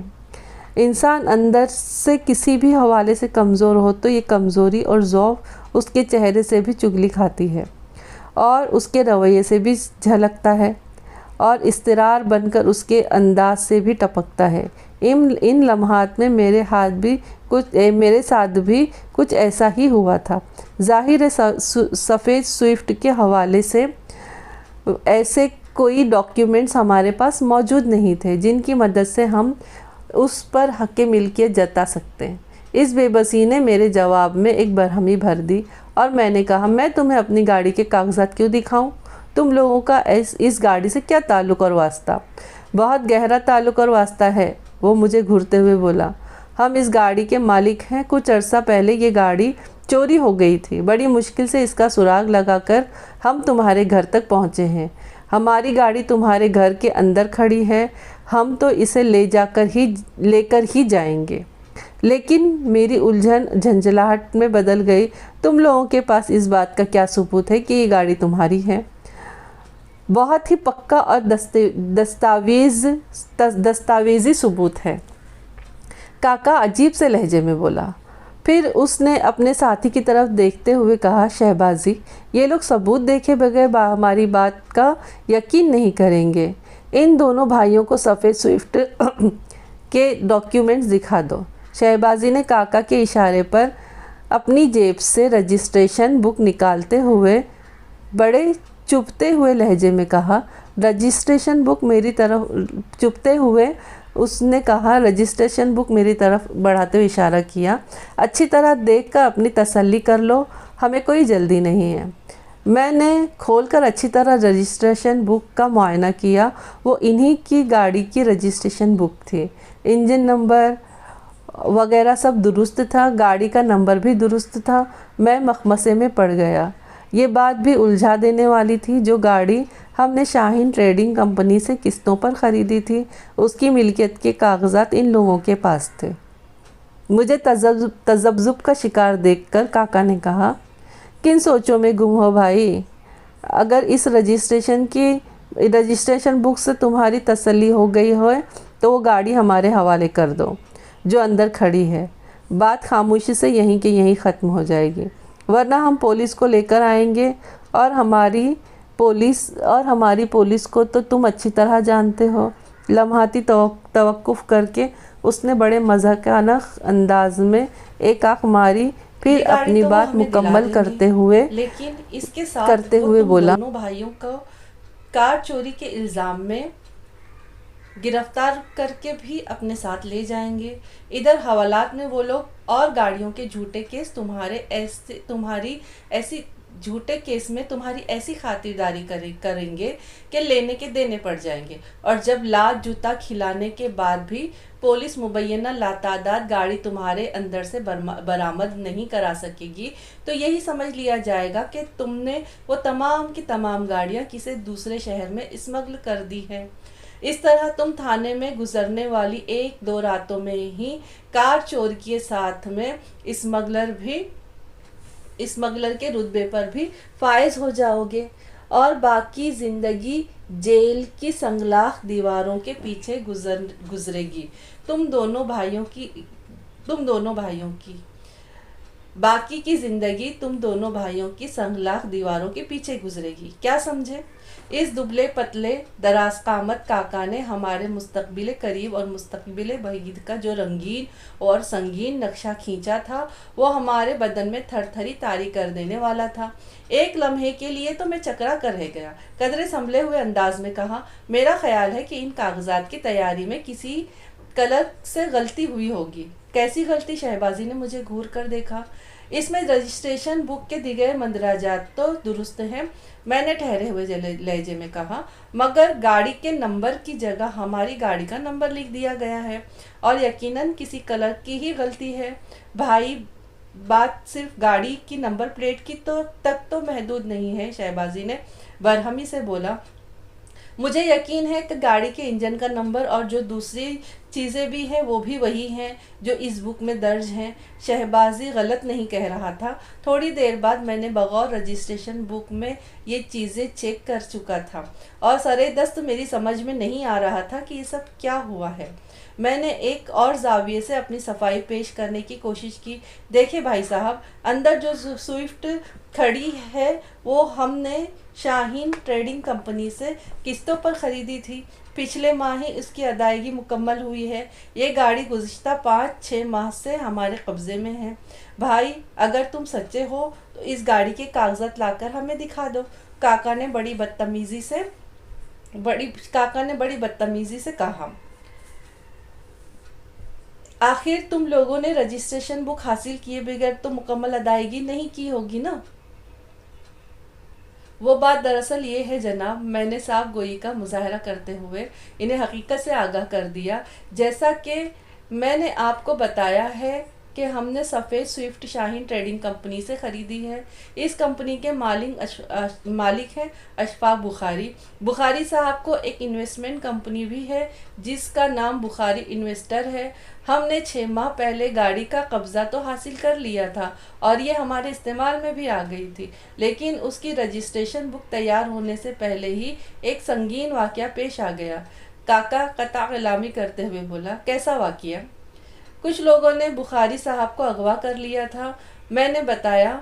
انسان اندر سے کسی بھی حوالے سے کمزور ہو تو یہ کمزوری اور ضعف اس کے چہرے سے بھی چگلی کھاتی ہے اور اس کے رویے سے بھی جھلکتا ہے اور استرار بن کر اس کے انداز سے بھی ٹپکتا ہے۔ ان لمحات میں میرے ساتھ بھی کچھ ایسا ہی ہوا تھا۔ ظاہر سفید سوئفٹ کے حوالے سے ایسے کوئی ڈاکیومنٹس ہمارے پاس موجود نہیں تھے جن کی مدد سے ہم اس پر حق ملکیت جتا سکتے ہیں۔ اس بے بسی نے میرے جواب میں ایک برہمی بھر دی اور میں نے کہا، میں تمہیں اپنی گاڑی کے کاغذات کیوں دکھاؤں؟ تم لوگوں کا اس گاڑی سے کیا تعلق اور واسطہ؟ بہت گہرا تعلق اور واسطہ ہے، وہ مجھے گھورتے ہوئے بولا۔ ہم اس گاڑی کے مالک ہیں۔ کچھ عرصہ پہلے یہ گاڑی چوری ہو گئی تھی، بڑی مشکل سے اس کا سراغ لگا کر ہم تمہارے گھر تک پہنچے ہیں۔ ہماری گاڑی تمہارے گھر کے اندر کھڑی ہے، ہم تو اسے لے کر ہی جائیں گے۔ لیکن میری الجھن جھنجھلاہٹ میں بدل گئی۔ تم لوگوں کے پاس اس بات کا کیا ثبوت ہے کہ یہ گاڑی تمہاری ہے؟ بہت ہی پکا اور دستاویزی ثبوت ہے، کاکا عجیب سے لہجے میں بولا۔ پھر اس نے اپنے ساتھی کی طرف دیکھتے ہوئے کہا، شہبازی، یہ لوگ ثبوت دیکھے بغیر ہماری بات کا یقین نہیں کریں گے۔ ان دونوں بھائیوں کو سفید سوئفٹ کے ڈاکیومنٹس دکھا دو۔ شہبازی نے کاکا کے اشارے پر اپنی جیب سے رجسٹریشن بک نکالتے ہوئے بڑے چبھتے ہوئے لہجے میں کہا، رجسٹریشن بک میری طرف چبھتے ہوئے اس نے کہا، رجسٹریشن بک میری طرف بڑھاتے ہوئے اشارہ کیا، اچھی طرح دیکھ کر اپنی تسلی کر لو، ہمیں کوئی جلدی نہیں ہے۔ میں نے کھول کر اچھی طرح رجسٹریشن بک کا معائنہ کیا۔ وہ انہی کی گاڑی کی رجسٹریشن بک تھی۔ انجن نمبر وغیرہ سب درست تھا، گاڑی کا نمبر بھی درست تھا۔ میں مخمصے میں پڑ گیا۔ یہ بات بھی الجھا دینے والی تھی۔ جو گاڑی ہم نے شاہین ٹریڈنگ کمپنی سے قسطوں پر خریدی تھی، اس کی ملکیت کے کاغذات ان لوگوں کے پاس تھے۔ مجھے تذبذب کا شکار دیکھ کر کاکا نے کہا، کن سوچوں میں گم ہو بھائی؟ اگر اس رجسٹریشن بک سے تمہاری تسلی ہو گئی ہو تو وہ گاڑی ہمارے حوالے کر دو جو اندر کھڑی ہے۔ بات خاموشی سے یہیں کے یہیں ختم ہو جائے گی، ورنہ ہم پولیس کو لے کر آئیں گے، اور ہماری پولیس کو تو تم اچھی طرح جانتے ہو۔ لمحاتی توقف کر کے اس نے بڑے مضحکانہ انداز میں ایک آنکھ ماری، پھر اپنی بات مکمل کرتے ہوئے لیکن اس کے ساتھ بولا، دونوں بھائیوں کو کار چوری کے الزام میں گرفتار کر کے بھی اپنے ساتھ لے جائیں گے۔ ادھر حوالات میں وہ لوگ اور گاڑیوں کے جھوٹے کیس تمہاری ایسی خاطرداری کریں گے کہ لینے کے دینے پڑ جائیں گے، اور جب لات جوتا کھلانے کے بعد بھی پولیس مبینہ لاتعداد گاڑی تمہارے اندر سے برآمد نہیں کرا سکے گی تو یہی سمجھ لیا جائے گا کہ تم نے وہ تمام کی تمام گاڑیاں کسی دوسرے شہر میں اسمگل کر دی ہیں۔ اس طرح تم تھانے میں گزرنے والی 1-2 راتوں میں ہی کار چور کے ساتھ میں اسمگلر بھی اسمگلر کے رتبے پر بھی فائز ہو جاؤ گے اور باقی زندگی جیل کی سنگلاخ دیواروں کے پیچھے گزرے گی تم دونوں بھائیوں کی باقی کی زندگی تم دونوں بھائیوں کی سنگلاخ دیواروں کے پیچھے گزرے گی. کیا سمجھے؟ اس دبلے پتلے دراز قامت کاکا نے ہمارے مستقبل قریب اور مستقبل بعید کا جو رنگین اور سنگین نقشہ کھینچا تھا وہ ہمارے بدن میں تھر تھری طاری کر دینے والا تھا. ایک لمحے کے لیے تو میں چکرا کر رہ گیا. قدرے سنبھلے ہوئے انداز میں کہا، میرا خیال ہے کہ ان کاغذات کی تیاری میں کسی کلرک سے غلطی ہوئی ہوگی. کیسی غلطی؟ شہبازی نے مجھے گھور کر دیکھا. اس میں رجسٹریشن بک کے دیگر مندرجات تو درست ہیں، میں نے ٹھہرے ہوئے لہجے میں کہا، مگر گاڑی کے نمبر کی جگہ ہماری گاڑی کا نمبر لکھ دیا گیا ہے اور یقیناً کسی کلرک کی ہی غلطی ہے. بھائی بات صرف گاڑی کی نمبر پلیٹ کی تک تو محدود نہیں ہے. شہبازی نے برہمی سے بولا، مجھے یقین ہے کہ گاڑی کے انجن کا نمبر اور جو دوسری چیزیں بھی ہیں وہ بھی وہی ہیں جو اس بک میں درج ہیں. شہبازی غلط نہیں کہہ رہا تھا. تھوڑی دیر بعد میں نے بغور رجسٹریشن بک میں یہ چیزیں چیک کر چکا تھا اور سرے دست میری سمجھ میں نہیں آ رہا تھا کہ یہ سب کیا ہوا ہے. میں نے ایک اور زاویے سے اپنی صفائی پیش کرنے کی کوشش کی. دیکھیں بھائی صاحب، اندر جو سوئفٹ کھڑی ہے وہ ہم نے شاہین ٹریڈنگ کمپنی سے قسطوں پر خریدی تھی. پچھلے ماہ ہی اس کی ادائیگی مکمل ہوئی ہے. یہ گاڑی گزشتہ 5-6 ماہ سے ہمارے قبضے میں ہے. بھائی اگر تم سچے ہو تو اس گاڑی کے کاغذات لا کر ہمیں دکھا دو. کاکا نے بڑی بدتمیزی سے کہا. آخر تم لوگوں نے رجسٹریشن بک حاصل کیے بغیر تو مکمل ادائیگی نہیں کی ہوگی نا؟ وہ بات دراصل یہ ہے جناب، میں نے صاف گوئی کا مظاہرہ کرتے ہوئے انہیں حقیقت سے آگاہ کر دیا. جیسا کہ میں نے آپ کو بتایا ہے کہ ہم نے سفید سوئفٹ شاہین ٹریڈنگ کمپنی سے خریدی ہے. اس کمپنی کے مالک ہیں اشفاق بخاری. بخاری صاحب کو ایک انویسٹمنٹ کمپنی بھی ہے جس کا نام بخاری انویسٹر ہے. ہم نے 6 ماہ پہلے گاڑی کا قبضہ تو حاصل کر لیا تھا اور یہ ہمارے استعمال میں بھی آ گئی تھی، لیکن اس کی رجسٹریشن بک تیار ہونے سے پہلے ہی ایک سنگین واقعہ پیش آ گیا. کاکا قطع کلامی کرتے ہوئے بولا، کیسا واقعہ؟ کچھ لوگوں نے بخاری صاحب کو اغوا کر لیا تھا. میں نے بتایا.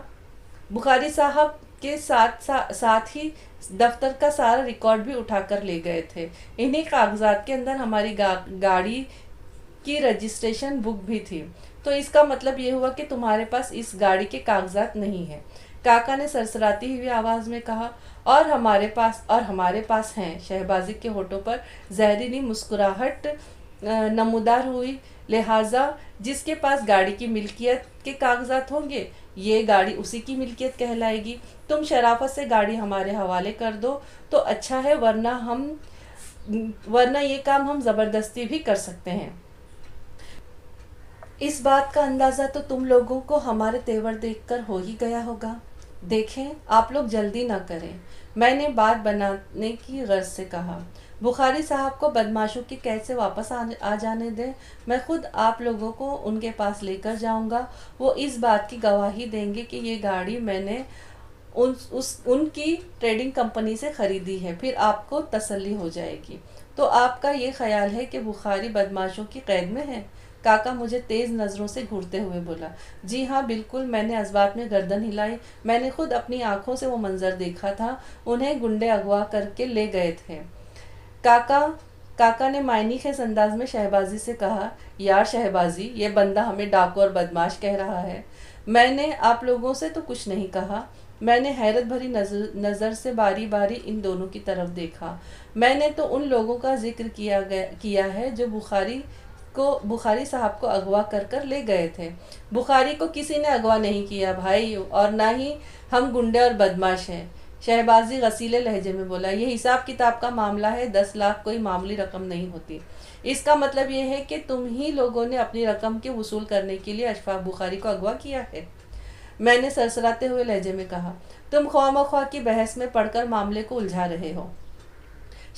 بخاری صاحب کے ساتھ ہی دفتر کا سارا ریکارڈ بھی اٹھا کر لے گئے تھے. انہی کاغذات کے اندر ہماری گاڑی کی رجسٹریشن بک بھی تھی. تو اس کا مطلب یہ ہوا کہ تمہارے پاس اس گاڑی کے کاغذات نہیں ہیں. کاکا نے سرسراتی ہوئی آواز میں کہا، اور ہمارے پاس ہیں. شہبازی کے ہونٹوں پر زہریلی مسکراہٹ نمودار ہوئی. لہٰذا جس کے پاس گاڑی کی ملکیت کے کاغذات ہوں گے یہ گاڑی اسی کی ملکیت کہلائے گی. تم شرافت سے گاڑی ہمارے حوالے کر دو تو اچھا ہے، ورنہ یہ کام ہم زبردستی بھی کر سکتے ہیں. اس بات کا اندازہ تو تم لوگوں کو ہمارے تیور دیکھ کر ہو ہی گیا ہوگا. دیکھیں آپ لوگ جلدی نہ کریں، میں نے بات بنانے کی غرض سے کہا. بخاری صاحب کو بدماشوں کی قید سے واپس آ جانے دیں. میں خود آپ لوگوں کو ان کے پاس لے کر جاؤں گا. وہ اس بات کی گواہی دیں گے کہ یہ گاڑی میں نے ان کی ٹریڈنگ کمپنی سے خریدی ہے. پھر آپ کو تسلی ہو جائے گی. تو آپ کا یہ خیال ہے کہ بخاری بدماشوں کی قید میں ہے؟ کاکا مجھے تیز نظروں سے گھورتے ہوئے بولا. جی ہاں بالکل. میں نے اسبات میں گردن ہلائی. میں نے خود اپنی آنکھوں سے وہ منظر دیکھا تھا. انہیں گنڈے اغوا کر کے لے گئے تھے. کاکا نے معنی خیز انداز میں شہبازی سے کہا، یار شہبازی، یہ بندہ ہمیں ڈاکو اور بدماش کہہ رہا ہے. میں نے آپ لوگوں سے تو کچھ نہیں کہا. میں نے حیرت بھری نظر سے باری باری ان دونوں کی طرف دیکھا. میں نے تو ان لوگوں کا ذکر کیا ہے جو بخاری صاحب کو اغوا کر لے گئے تھے. بخاری کو کسی نے اغوا نہیں کیا بھائی، اور نہ ہی ہم گنڈے اور بدماش ہیں. شہبازی غسیلے لہجے میں بولا، یہ حساب کتاب کا معاملہ ہے. 10 لاکھ کوئی معمولی رقم نہیں ہوتی. اس کا مطلب یہ ہے کہ تم ہی لوگوں نے اپنی رقم کے وصول کرنے کے لیے اشفاق بخاری کو اغوا کیا ہے. میں نے سرسراتے ہوئے لہجے میں کہا، تم خواہ مخواہ کی بحث میں پڑھ کر معاملے کو الجھا رہے ہو.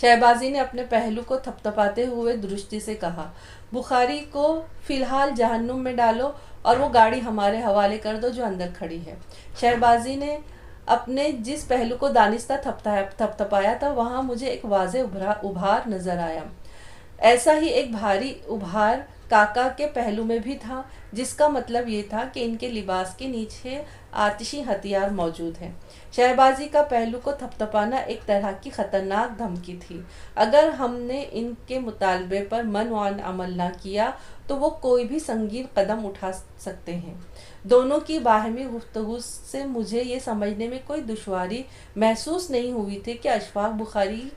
شہبازی نے اپنے پہلو کو تھپتھپاتے ہوئے درستی سے کہا، بخاری کو فی الحال جہنم میں ڈالو اور وہ گاڑی ہمارے حوالے کر دو جو اندر کھڑی ہے۔ شہبازی نے اپنے جس پہلو کو دانستہ تھپتھپایا تھا وہاں مجھے ایک واضح ابھار نظر آیا۔ ایسا ہی ایک بھاری ابھار کاکا کے پہلو میں بھی تھا، جس کا مطلب یہ تھا کہ ان کے لباس کے نیچے آتشی ہتھیار موجود ہے۔ شہبازی کا پہلو کو تھپتھپانا ایک طرح کی خطرناک دھمکی تھی۔ اگر ہم نے ان کے مطالبے پر منوان عمل نہ کیا تو وہ کوئی بھی سنگین قدم اٹھا سکتے ہیں۔ دونوں کی باہمی گفتگو سے مجھے یہ سمجھنے میں کوئی دشواری محسوس نہیں ہوئی تھی کہ اشفاق بخاری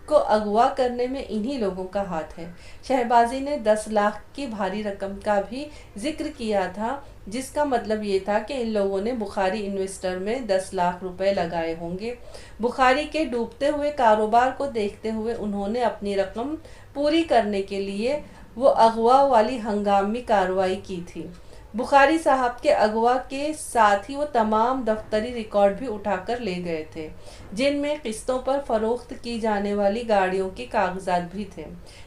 کو اغوا کرنے میں انہی لوگوں کا ہاتھ ہے۔ شہبازی نے 10 لاکھ کی بھاری رقم کا بھی ذکر کیا تھا، جس کا مطلب یہ تھا کہ ان لوگوں نے بخاری انویسٹر میں 10 لاکھ روپے لگائے ہوں گے۔ بخاری کے ڈوبتے ہوئے کاروبار کو دیکھتے ہوئے انہوں نے اپنی رقم پوری کرنے کے لیے وہ اغوا والی ہنگامی کارروائی کی تھی۔ بخاری صاحب کے اغوا کے ساتھ ہی وہ تمام دفتری ریکارڈ بھی اٹھا کر لے گئے تھے، جن میں قسطوں پر فروخت کی جانے والی گاڑیوں کے کاغذات بھی تھے۔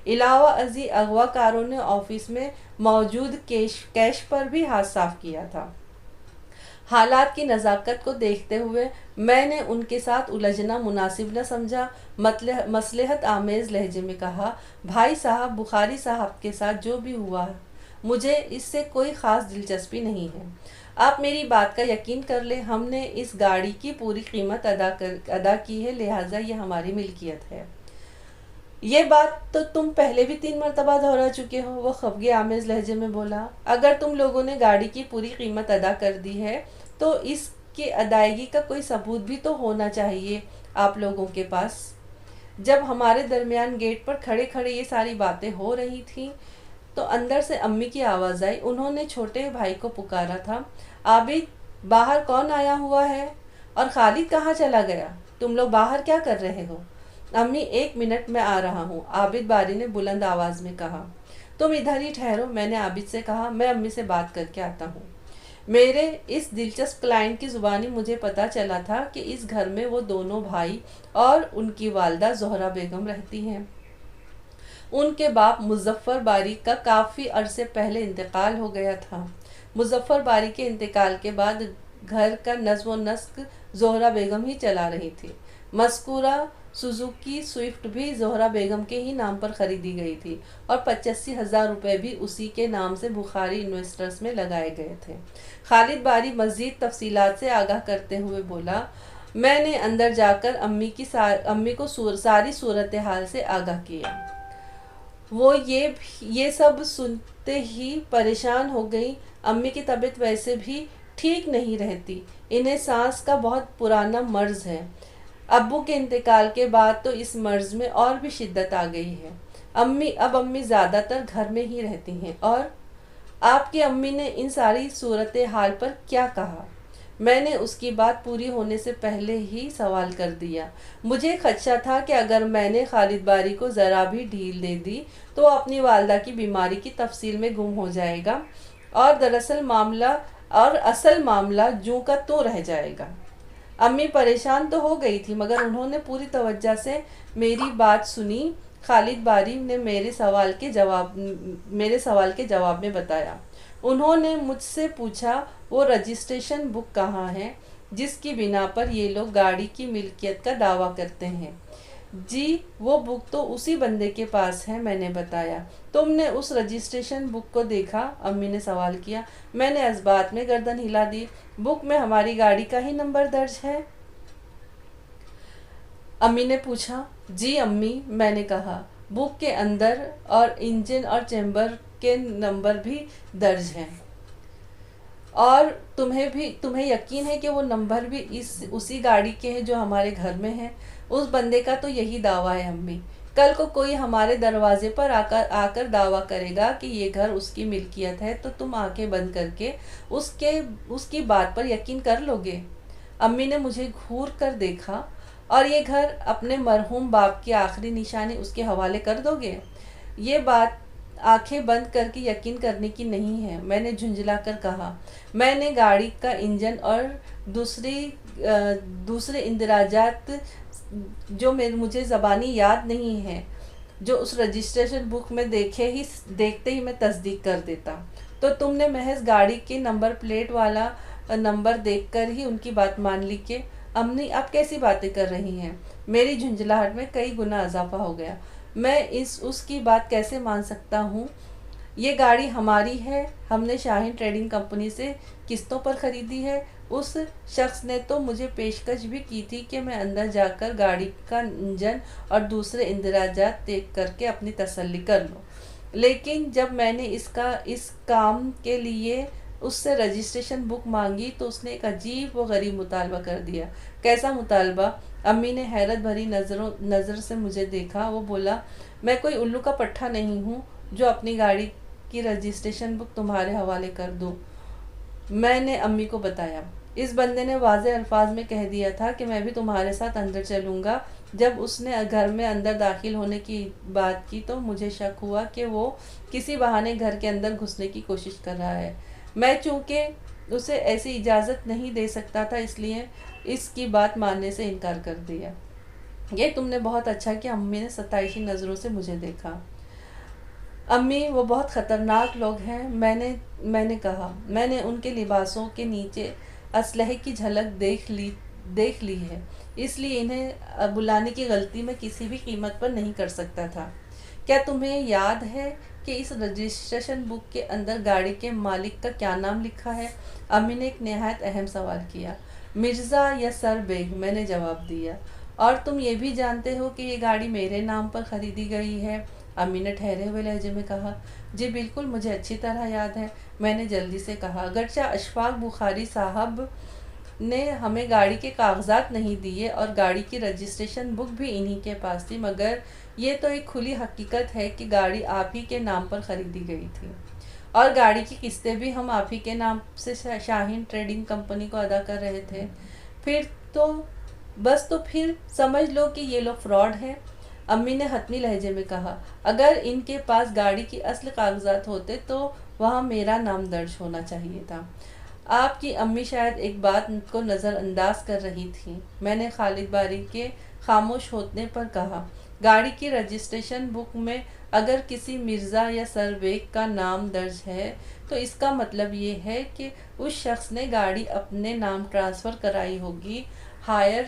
علاوہ ازیں اغوا کاروں نے آفس میں موجود کیش پر بھی ہاتھ صاف کیا تھا۔ حالات کی نزاکت کو دیکھتے ہوئے میں نے ان کے ساتھ الجھنا مناسب نہ سمجھا۔ مصلحت آمیز لہجے میں کہا، بھائی صاحب، بخاری صاحب کے ساتھ جو بھی ہوا مجھے اس سے کوئی خاص دلچسپی نہیں ہے۔ آپ میری بات کا یقین کر لیں، ہم نے اس گاڑی کی پوری قیمت ادا کی ہے، لہٰذا یہ ہماری ملکیت ہے۔ یہ بات تو تم پہلے بھی 3 مرتبہ دہرا چکے ہو، وہ خفگی آمیز لہجے میں بولا۔ اگر تم لوگوں نے گاڑی کی پوری قیمت ادا کر دی ہے تو اس کی ادائیگی کا کوئی ثبوت بھی تو ہونا چاہیے آپ لوگوں کے پاس۔ جب ہمارے درمیان گیٹ پر کھڑے کھڑے یہ ساری باتیں ہو رہی تھیں تو اندر سے امی کی آواز آئی۔ انہوں نے چھوٹے بھائی کو پکارا تھا، عابد، باہر کون آیا ہوا ہے؟ اور خالد کہاں چلا گیا؟ تم لوگ باہر کیا کر رہے ہو؟ امی، 1 منٹ میں آ رہا ہوں، عابد باری نے بلند آواز میں کہا۔ تم ادھر ہی ٹھہرو، میں نے عابد سے کہا، میں امی سے بات کر کے آتا ہوں۔ میرے اس دلچسپ کلائنٹ کی زبانی مجھے پتا چلا تھا کہ اس گھر میں وہ دونوں بھائی اور ان کی والدہ زہرہ بیگم رہتی ہیں۔ ان کے باپ مظفر باری کا کافی عرصے پہلے انتقال ہو گیا تھا۔ مظفر باری کے انتقال کے بعد گھر کا نظم و نسق زہرہ بیگم ہی چلا رہی تھی۔ مذکورہ سوزوکی سوئفٹ بھی زہرہ بیگم کے ہی نام پر خریدی گئی تھی اور 85,000 روپے بھی اسی کے نام سے بخاری انویسٹرز میں لگائے گئے تھے۔ خالد باری مزید تفصیلات سے آگاہ کرتے ہوئے بولا، میں نے اندر جا کر امی کو ساری صورتحال سے آگاہ کیا۔ وہ یہ سب سنتے ہی پریشان ہو گئی۔ امی کی طبیعت ویسے بھی ٹھیک نہیں رہتی، انہیں سانس کا بہت پرانا مرض ہے۔ ابو کے انتقال کے بعد تو اس مرض میں اور بھی شدت آ گئی ہے۔ امی زیادہ تر گھر میں ہی رہتی ہیں۔ اور آپ کی امی نے ان ساری صورتحال پر کیا کہا؟ میں نے اس کی بات پوری ہونے سے پہلے ہی سوال کر دیا۔ مجھے خدشہ تھا کہ اگر میں نے خالد باری کو ذرا بھی ڈھیل دے دی تو وہ اپنی والدہ کی بیماری کی تفصیل میں گم ہو جائے گا اور اصل معاملہ جوں کا توں رہ جائے گا۔ امی پریشان تو ہو گئی تھی مگر انہوں نے پوری توجہ سے میری بات سنی۔ خالد باری نے میرے سوال کے جواب میں بتایا۔ انہوں نے مجھ سے پوچھا، وہ رجسٹریشن بک کہاں ہے جس کی بنا پر یہ لوگ گاڑی کی ملکیت کا دعویٰ کرتے ہیں؟ جی، وہ بک تو اسی بندے کے پاس ہے، میں نے بتایا۔ تم نے اس رجسٹریشن بک کو دیکھا؟ امی نے سوال کیا۔ میں نے اس بات میں گردن ہلا دی۔ بک میں ہماری گاڑی کا ہی نمبر درج ہے؟ امی نے پوچھا۔ جی امی، میں نے کہا، بک کے اندر اور انجن اور چیمبر کے نمبر بھی درج ہیں۔ اور تمہیں یقین ہے کہ وہ نمبر بھی اسی گاڑی کے ہیں جو ہمارے گھر میں ہے؟ اس بندے کا تو یہی دعویٰ ہے امی۔ کل کو کوئی ہمارے دروازے پر آ کر دعویٰ کرے گا کہ یہ گھر اس کی ملکیت ہے تو تم آنکھیں بند کر کے اس کی بات پر یقین کر لو گے؟ امی نے مجھے گھور کر دیکھا۔ اور یہ گھر اپنے مرحوم باپ کی آخری نشانی اس کے حوالے کر دو گے؟ یہ بات آنکھیں بند کر کے یقین کرنے کی نہیں ہے، میں نے جھنجھلا کر کہا۔ میں نے گاڑی کا انجن اور دوسرے اندراجات جو مجھے زبانی یاد نہیں ہے، جو اس رجسٹریشن بک میں دیکھتے ہی میں تصدیق کر دیتا۔ تو تم نے محض گاڑی کی نمبر پلیٹ والا نمبر دیکھ کر ہی ان کی بات مان لی کہ امنی آپ کیسی باتیں کر رہی ہیں؟ میری جھنجھلاہٹ میں کئی گنا اضافہ ہو گیا۔ میں اس کی بات کیسے مان سکتا ہوں؟ یہ گاڑی ہماری ہے، ہم نے شاہین ٹریڈنگ کمپنی سے قسطوں پر خریدی ہے۔ اس شخص نے تو مجھے پیشکش بھی کی تھی کہ میں اندر جا کر گاڑی کا انجن اور دوسرے اندراجات دیکھ کر کے اپنی تسلی کر لوں، لیکن جب میں نے اس کام کے لیے اس سے رجسٹریشن بک مانگی تو اس نے ایک عجیب و غریب مطالبہ کر دیا۔ کیسا مطالبہ؟ امی نے حیرت بھری نظر سے مجھے دیکھا۔ وہ بولا، میں کوئی الو کا پٹھا نہیں ہوں جو اپنی گاڑی کی رجسٹریشن بک تمہارے حوالے کر دوں۔ میں نے امی کو بتایا، اس بندے نے واضح الفاظ میں کہہ دیا تھا کہ میں بھی تمہارے ساتھ اندر چلوں گا۔ جب اس نے گھر میں اندر داخل ہونے کی بات کی تو مجھے شک ہوا کہ وہ کسی بہانے گھر کے اندر گھسنے کی کوشش کر رہا ہے۔ میں چونکہ اسے ایسی اجازت نہیں دے سکتا تھا، اس لیے اس کی بات ماننے سے انکار کر دیا۔ یہ تم نے بہت اچھا کیا، امی نے ستائشی نظروں سے مجھے دیکھا۔ امی، وہ بہت خطرناک لوگ ہیں، میں نے کہا۔ میں نے ان کے لباسوں کے نیچے اسلحے کی جھلک دیکھ لی ہے، اس لیے انہیں بلانے کی غلطی میں کسی بھی قیمت پر نہیں کر سکتا تھا۔ کیا تمہیں یاد ہے کہ اس رجسٹریشن بک کے اندر گاڑی کے مالک کا کیا نام لکھا ہے؟ امی نے ایک نہایت اہم سوال کیا۔ مرزا یا سر بیگ، میں نے جواب دیا۔ اور تم یہ بھی جانتے ہو کہ یہ گاڑی میرے نام پر خریدی گئی ہے؟ امی نے ٹھہرے ہوئے لہجے میں کہا۔ جی بالکل، مجھے اچھی طرح یاد ہے، میں نے جلدی سے کہا۔ اگرچہ اشفاق بخاری صاحب نے ہمیں گاڑی کے کاغذات نہیں دیے اور گاڑی کی رجسٹریشن بک بھی انہی کے پاس تھی، مگر یہ تو ایک کھلی حقیقت ہے کہ گاڑی آپ ہی کے نام پر خریدی گئی تھی، اور گاڑی کی قسطیں بھی ہم آپ ہی کے نام سے شاہین ٹریڈنگ کمپنی کو ادا کر رہے تھے۔ تو پھر سمجھ لو کہ یہ لوگ فراڈ ہیں، امی نے حتمی لہجے میں کہا۔ اگر ان کے پاس گاڑی کی اصل کاغذات ہوتے تو وہاں میرا نام درج ہونا چاہیے تھا۔ آپ کی امی شاید ایک بات کو نظر انداز کر رہی تھی، میں نے خالد باری کے خاموش ہونے پر کہا۔ گاڑی کی رجسٹریشن بک میں اگر کسی مرزا یا سر بیگ کا نام درج ہے تو اس کا مطلب یہ ہے کہ اس شخص نے گاڑی اپنے نام ٹرانسفر کرائی ہوگی۔ ہائر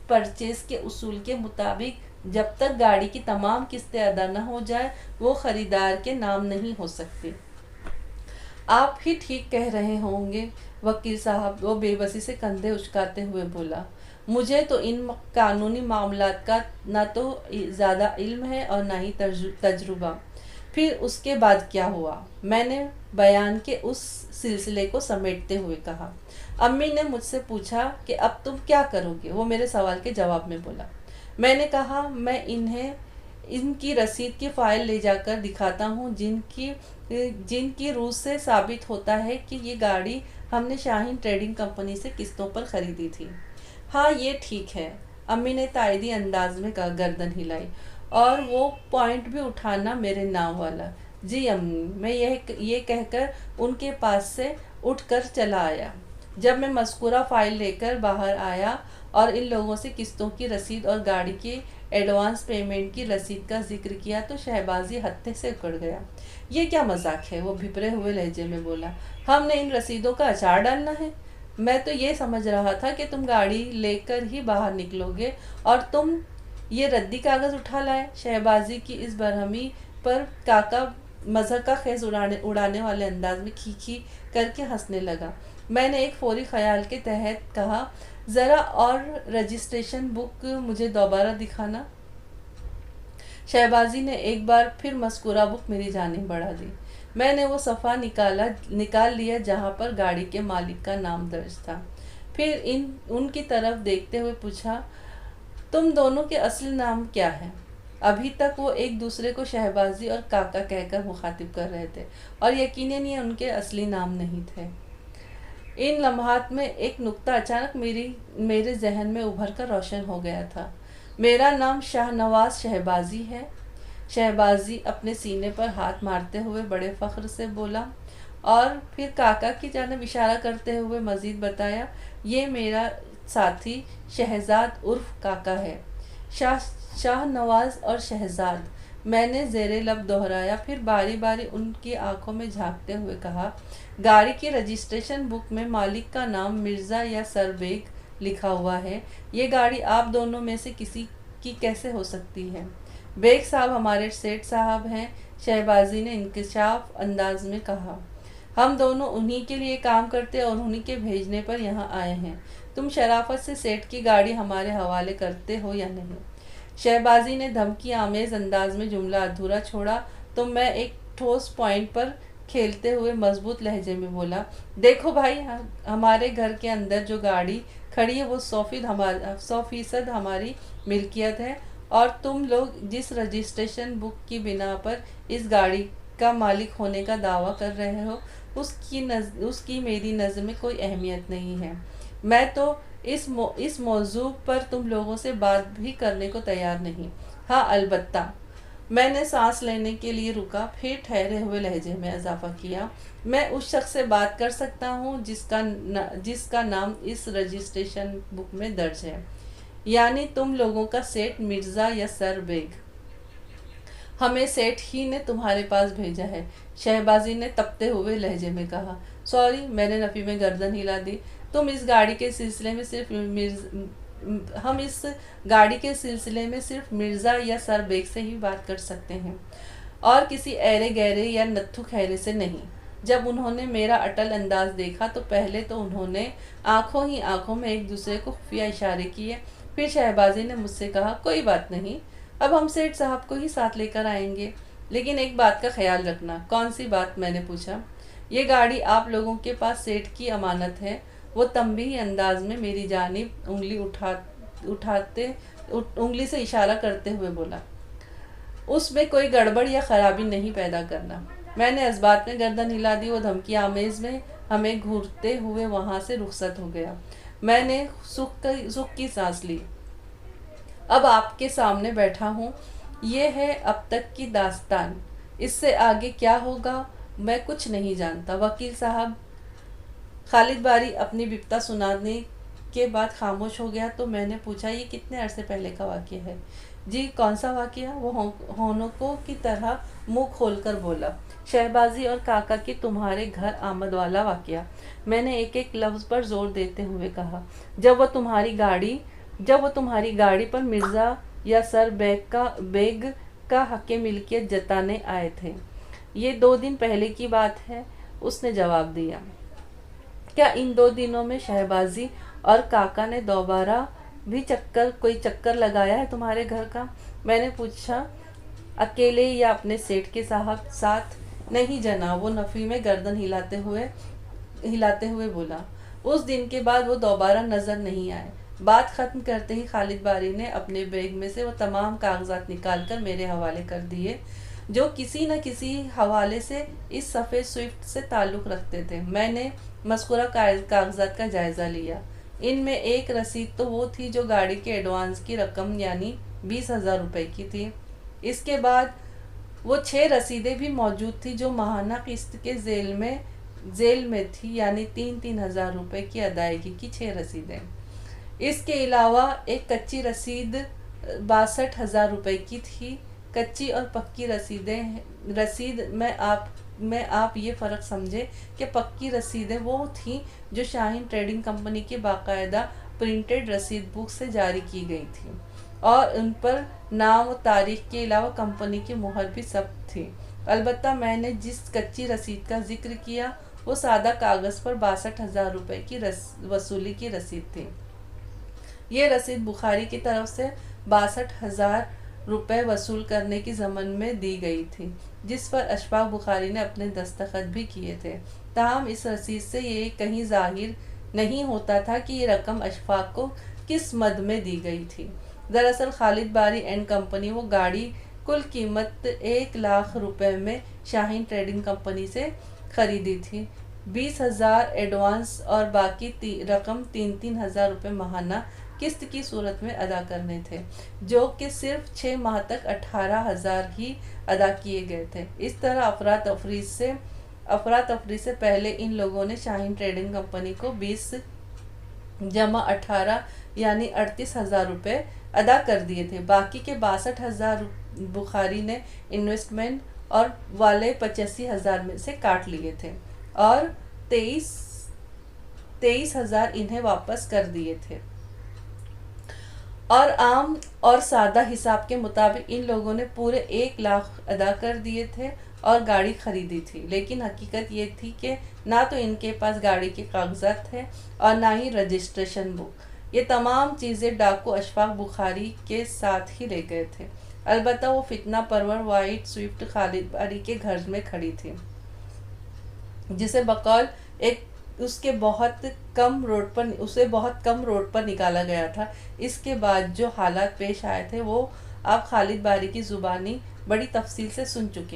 پرچیز کے اصول کے مطابق جب تک گاڑی کی تمام قسطیں ادا نہ ہو جائے وہ خریدار کے نام نہیں ہو سکتی۔ آپ ہی ٹھیک کہہ رہے ہوں گے وکیل صاحب، وہ بے بسی سے کندھے اچکاتے ہوئے بولا۔ مجھے تو ان قانونی معاملات کا نہ تو زیادہ علم ہے اور نہ ہی تجربہ۔ پھر اس کے بعد کیا ہوا؟ میں نے بیان کے اس سلسلے کو سمیٹتے ہوئے کہا۔ امی نے مجھ سے پوچھا کہ اب تم کیا کرو گے؟ وہ میرے سوال کے جواب میں بولا۔ میں نے کہا، میں انہیں ان کی رسید کی فائل لے جا کر دکھاتا ہوں جن کی روح سے ثابت ہوتا ہے کہ یہ گاڑی ہم نے شاہین ٹریڈنگ کمپنی سے قسطوں پر خریدی تھی۔ ہاں یہ ٹھیک ہے، امی نے تائیدی انداز میں گردن ہلائی، اور وہ پوائنٹ بھی اٹھانا میرے نام والا۔ جی امی، میں یہ کہہ کر ان کے پاس سے اٹھ کر چلا آیا۔ جب میں مذکورہ فائل لے کر باہر آیا اور ان لوگوں سے قسطوں کی رسید اور گاڑی کی ایڈوانس پیمنٹ کی رسید کا ذکر کیا تو شہبازی ہتھے سے اکڑ گیا۔ یہ کیا مذاق ہے؟ وہ بھپرے ہوئے لہجے میں بولا۔ ہم نے ان رسیدوں کا اچار ڈالنا ہے؟ میں تو یہ سمجھ رہا تھا کہ تم گاڑی لے کر ہی باہر نکلو گے اور تم یہ ردی کاغذ اٹھا لائے۔ شہبازی کی اس برہمی پر کاکا مزہ کا خیز اڑانے والے انداز میں کھی کر کے ہنسنے لگا۔ میں نے ایک فوری خیال کے تحت کہا، ذرا اور رجسٹریشن بک مجھے دوبارہ دکھانا۔ شہبازی نے ایک بار پھر مذکورہ بک میری جانب بڑھا دی۔ میں نے وہ صفحہ نکال لیا جہاں پر گاڑی کے مالک کا نام درج تھا، پھر ان کی طرف دیکھتے ہوئے پوچھا، تم دونوں کے اصل نام کیا ہیں؟ ابھی تک وہ ایک دوسرے کو شہبازی اور کاکا کہہ کر مخاطب کر رہے تھے، اور یقیناً یہ ان کے اصلی نام نہیں تھے۔ ان لمحات میں ایک نکتہ اچانک میرے ذہن میں ابھر کر روشن ہو گیا تھا۔ میرا نام شاہ نواز شہبازی ہے۔ شہبازی اپنے سینے پر ہاتھ مارتے ہوئے بڑے فخر سے بولا، اور پھر کاکا کی جانب اشارہ کرتے ہوئے مزید بتایا، یہ میرا ساتھی شہزاد عرف کاکا ہے۔ شاہ نواز اور شہزاد، میں نے زیر لب دہرایا، پھر باری باری ان کی آنکھوں میں جھانکتے ہوئے کہا، گاڑی کی رجسٹریشن بک میں مالک کا نام مرزا یا سر بیگ لکھا ہوا ہے، یہ گاڑی آپ دونوں میں سے کسی کی کیسے ہو سکتی ہے؟ بیگ صاحب ہمارے سیٹھ صاحب ہیں، شہبازی نے انکشاف انداز میں کہا۔ ہم دونوں انہی کے لیے کام کرتے اور انہی کے بھیجنے پر یہاں آئے ہیں۔ تم شرافت سے سیٹھ کی گاڑی ہمارے حوالے کرتے ہو یا نہیں؟ شہبازی نے دھمکی آمیز انداز میں جملہ ادھورا چھوڑا تو میں ایک ٹھوس پوائنٹ پر کھیلتے ہوئے مضبوط لہجے میں بولا، دیکھو بھائی، ہمارے گھر کے اندر جو گاڑی کھڑی ہے وہ 100% ہماری ملکیت ہے، اور تم لوگ جس رجسٹریشن بک کی بنا پر اس گاڑی کا مالک ہونے کا دعویٰ کر رہے ہو اس کی میری نظر میں کوئی اہمیت نہیں ہے۔ میں تو اس موضوع پر تم لوگوں سے بات بھی کرنے کو تیار نہیں۔ ہاں البتہ، میں نے سانس لینے کے لیے رکا، پھر ٹھہرے ہوئے لہجے میں اضافہ کیا، میں اس شخص سے بات کر سکتا ہوں جس کا نام اس رجسٹریشن بک میں درج ہے، یعنی تم لوگوں کا سیٹھ مرزا یا سر بیگ۔ ہمیں سیٹھ ہی نے تمہارے پاس بھیجا ہے، شہبازی نے تپتے ہوئے لہجے میں کہا۔ سوری، میں نے نفی میں گردن ہلا دی، ہم اس گاڑی کے سلسلے میں صرف مرزا یا سر بیگ سے ہی بات کر سکتے ہیں، اور کسی ایرے گہرے یا نتھو خیرے سے نہیں۔ جب انہوں نے میرا اٹل انداز دیکھا تو پہلے تو انہوں نے آنکھوں ہی آنکھوں میں ایک دوسرے کو خفیہ اشارے کیے، پھر شہبازی نے مجھ سے کہا، کوئی بات نہیں، اب ہم سیٹھ صاحب کو ہی ساتھ لے کر آئیں گے، لیکن ایک بات کا خیال رکھنا۔ کون سی بات؟ میں نے پوچھا۔ یہ گاڑی آپ لوگوں کے پاس سیٹھ کی امانت ہے، وہ تنبیہی انداز میں میری جانب انگلی سے اشارہ کرتے ہوئے بولا، اس میں کوئی گڑبڑ یا خرابی نہیں پیدا کرنا۔ میں نے اس بات میں گردن ہلا دی، وہ دھمکی آمیز میں ہمیں گھورتے ہوئے وہاں سے رخصت ہو گیا۔ میں نے سکھ کی سانس لی۔ اب آپ کے سامنے بیٹھا ہوں، یہ ہے اب تک کی داستان، اس سے آگے کیا ہوگا میں کچھ نہیں جانتا۔ وکیل صاحب، خالد باری اپنی بپتا سنانے کے بعد خاموش ہو گیا تو میں نے پوچھا، یہ کتنے عرصے پہلے کا واقعہ ہے؟ جی، کون سا واقعہ؟ وہ ہونکوں کی طرح منہ کھول کر بولا، شہبازی اور کاکا کی تمہارے گھر آمد والا واقعہ۔ میں نے ایک ایک لفظ پر زور دیتے ہوئے کہا، جب وہ تمہاری گاڑی پر مرزا یا سر بیگ کا حق ملکیت جتانے آئے تھے۔ یہ 2 دن پہلے کی بات ہے، اس نے جواب دیا۔ کیا ان 2 دنوں میں شہبازی اور کاکا نے دوبارہ بھی کوئی چکر لگایا ہے تمہارے گھر کا؟ میں نے پوچھا۔ اکیلے یا اپنے سیٹھ کے ساتھ؟ نہیں جناب، وہ نفی میں گردن ہلاتے ہوئے بولا۔ اس دن کے بعد وہ دوبارہ نظر نہیں آئے۔ بات ختم کرتے ہی خالد باری نے اپنے بیگ میں سے وہ تمام کاغذات نکال کر میرے حوالے کر دیے جو کسی نہ کسی حوالے سے اس سفید سوئفٹ سے تعلق رکھتے تھے۔ میں نے مذکورہ کاغذات کا جائزہ لیا۔ ان میں ایک رسید تو وہ تھی جو گاڑی کے ایڈوانس کی رقم یعنی 20,000 روپے کی تھی۔ اس کے بعد وہ 6 رسیدیں بھی موجود تھیں جو ماہانہ قسط کے ذیل میں تھی، یعنی 3,000 روپے کی ادائیگی کی 6 رسیدیں۔ اس کے علاوہ ایک کچی رسید 62,000 روپے کی تھی۔ کچی اور پکی رسید میں آپ یہ فرق سمجھے کہ پکی رسیدیں وہ تھیں جو شاہین ٹریڈنگ کمپنی کے باقاعدہ پرنٹڈ رسید بک سے جاری کی گئی تھی، اور ان پر نام و تاریخ کے علاوہ کمپنی کی مہر بھی ثبت تھی۔ البتہ میں نے جس کچی رسید کا ذکر کیا وہ سادہ کاغذ پر 62,000 روپے کی وصولی کی رسید تھی۔ یہ رسید بخاری کی طرف سے 62,000 روپے وصول کرنے کی ضمن میں دی گئی تھی، جس پر اشفاق بخاری نے اپنے دستخط بھی کیے تھے۔ تاہم اس رسید سے یہ کہیں ظاہر نہیں ہوتا تھا کہ یہ رقم اشفاق کو کس مد میں دی گئی تھی۔ دراصل خالد باری اینڈ کمپنی وہ گاڑی کل قیمت 1,00,000 روپے میں شاہین ٹریڈنگ کمپنی سے خریدی تھی۔ 20,000 ایڈوانس اور باقی رقم 3,000 روپے ماہانہ قسط کی صورت میں ادا کرنے تھے، جو کہ صرف 6 ماہ تک 18,000 ہی ادا کیے گئے تھے۔ اس طرح افراتفری سے پہلے ان لوگوں نے شاہین ٹریڈنگ کمپنی کو 20 جمع 18 یعنی 38,000 روپے ادا کر دیے تھے۔ باقی کے بخاری نے انویسٹمنٹ اور والے 85,000 میں سے کاٹ لیے تھے اور 23,000 انہیں واپس کر دیے تھے، اور عام اور سادہ حساب کے مطابق ان لوگوں نے پورے 1 لاکھ ادا کر دیے تھے اور گاڑی خریدی تھی، لیکن حقیقت یہ تھی کہ نہ تو ان کے پاس گاڑی کے کاغذات تھے اور نہ ہی رجسٹریشن بک۔ یہ تمام چیزیں ڈاکو اشفاق بخاری کے ساتھ ہی لے گئے تھے، البتہ وہ فتنہ پرور وائٹ سوئفٹ خالد باری کے گھر میں کھڑی تھی، جسے بقول ایک اسے بہت کم روڈ پر نکالا گیا تھا۔ اس کے بعد جو حالات پیش آئے تھے وہ آپ خالد باری کی زبانی بڑی تفصیل سے سن چکے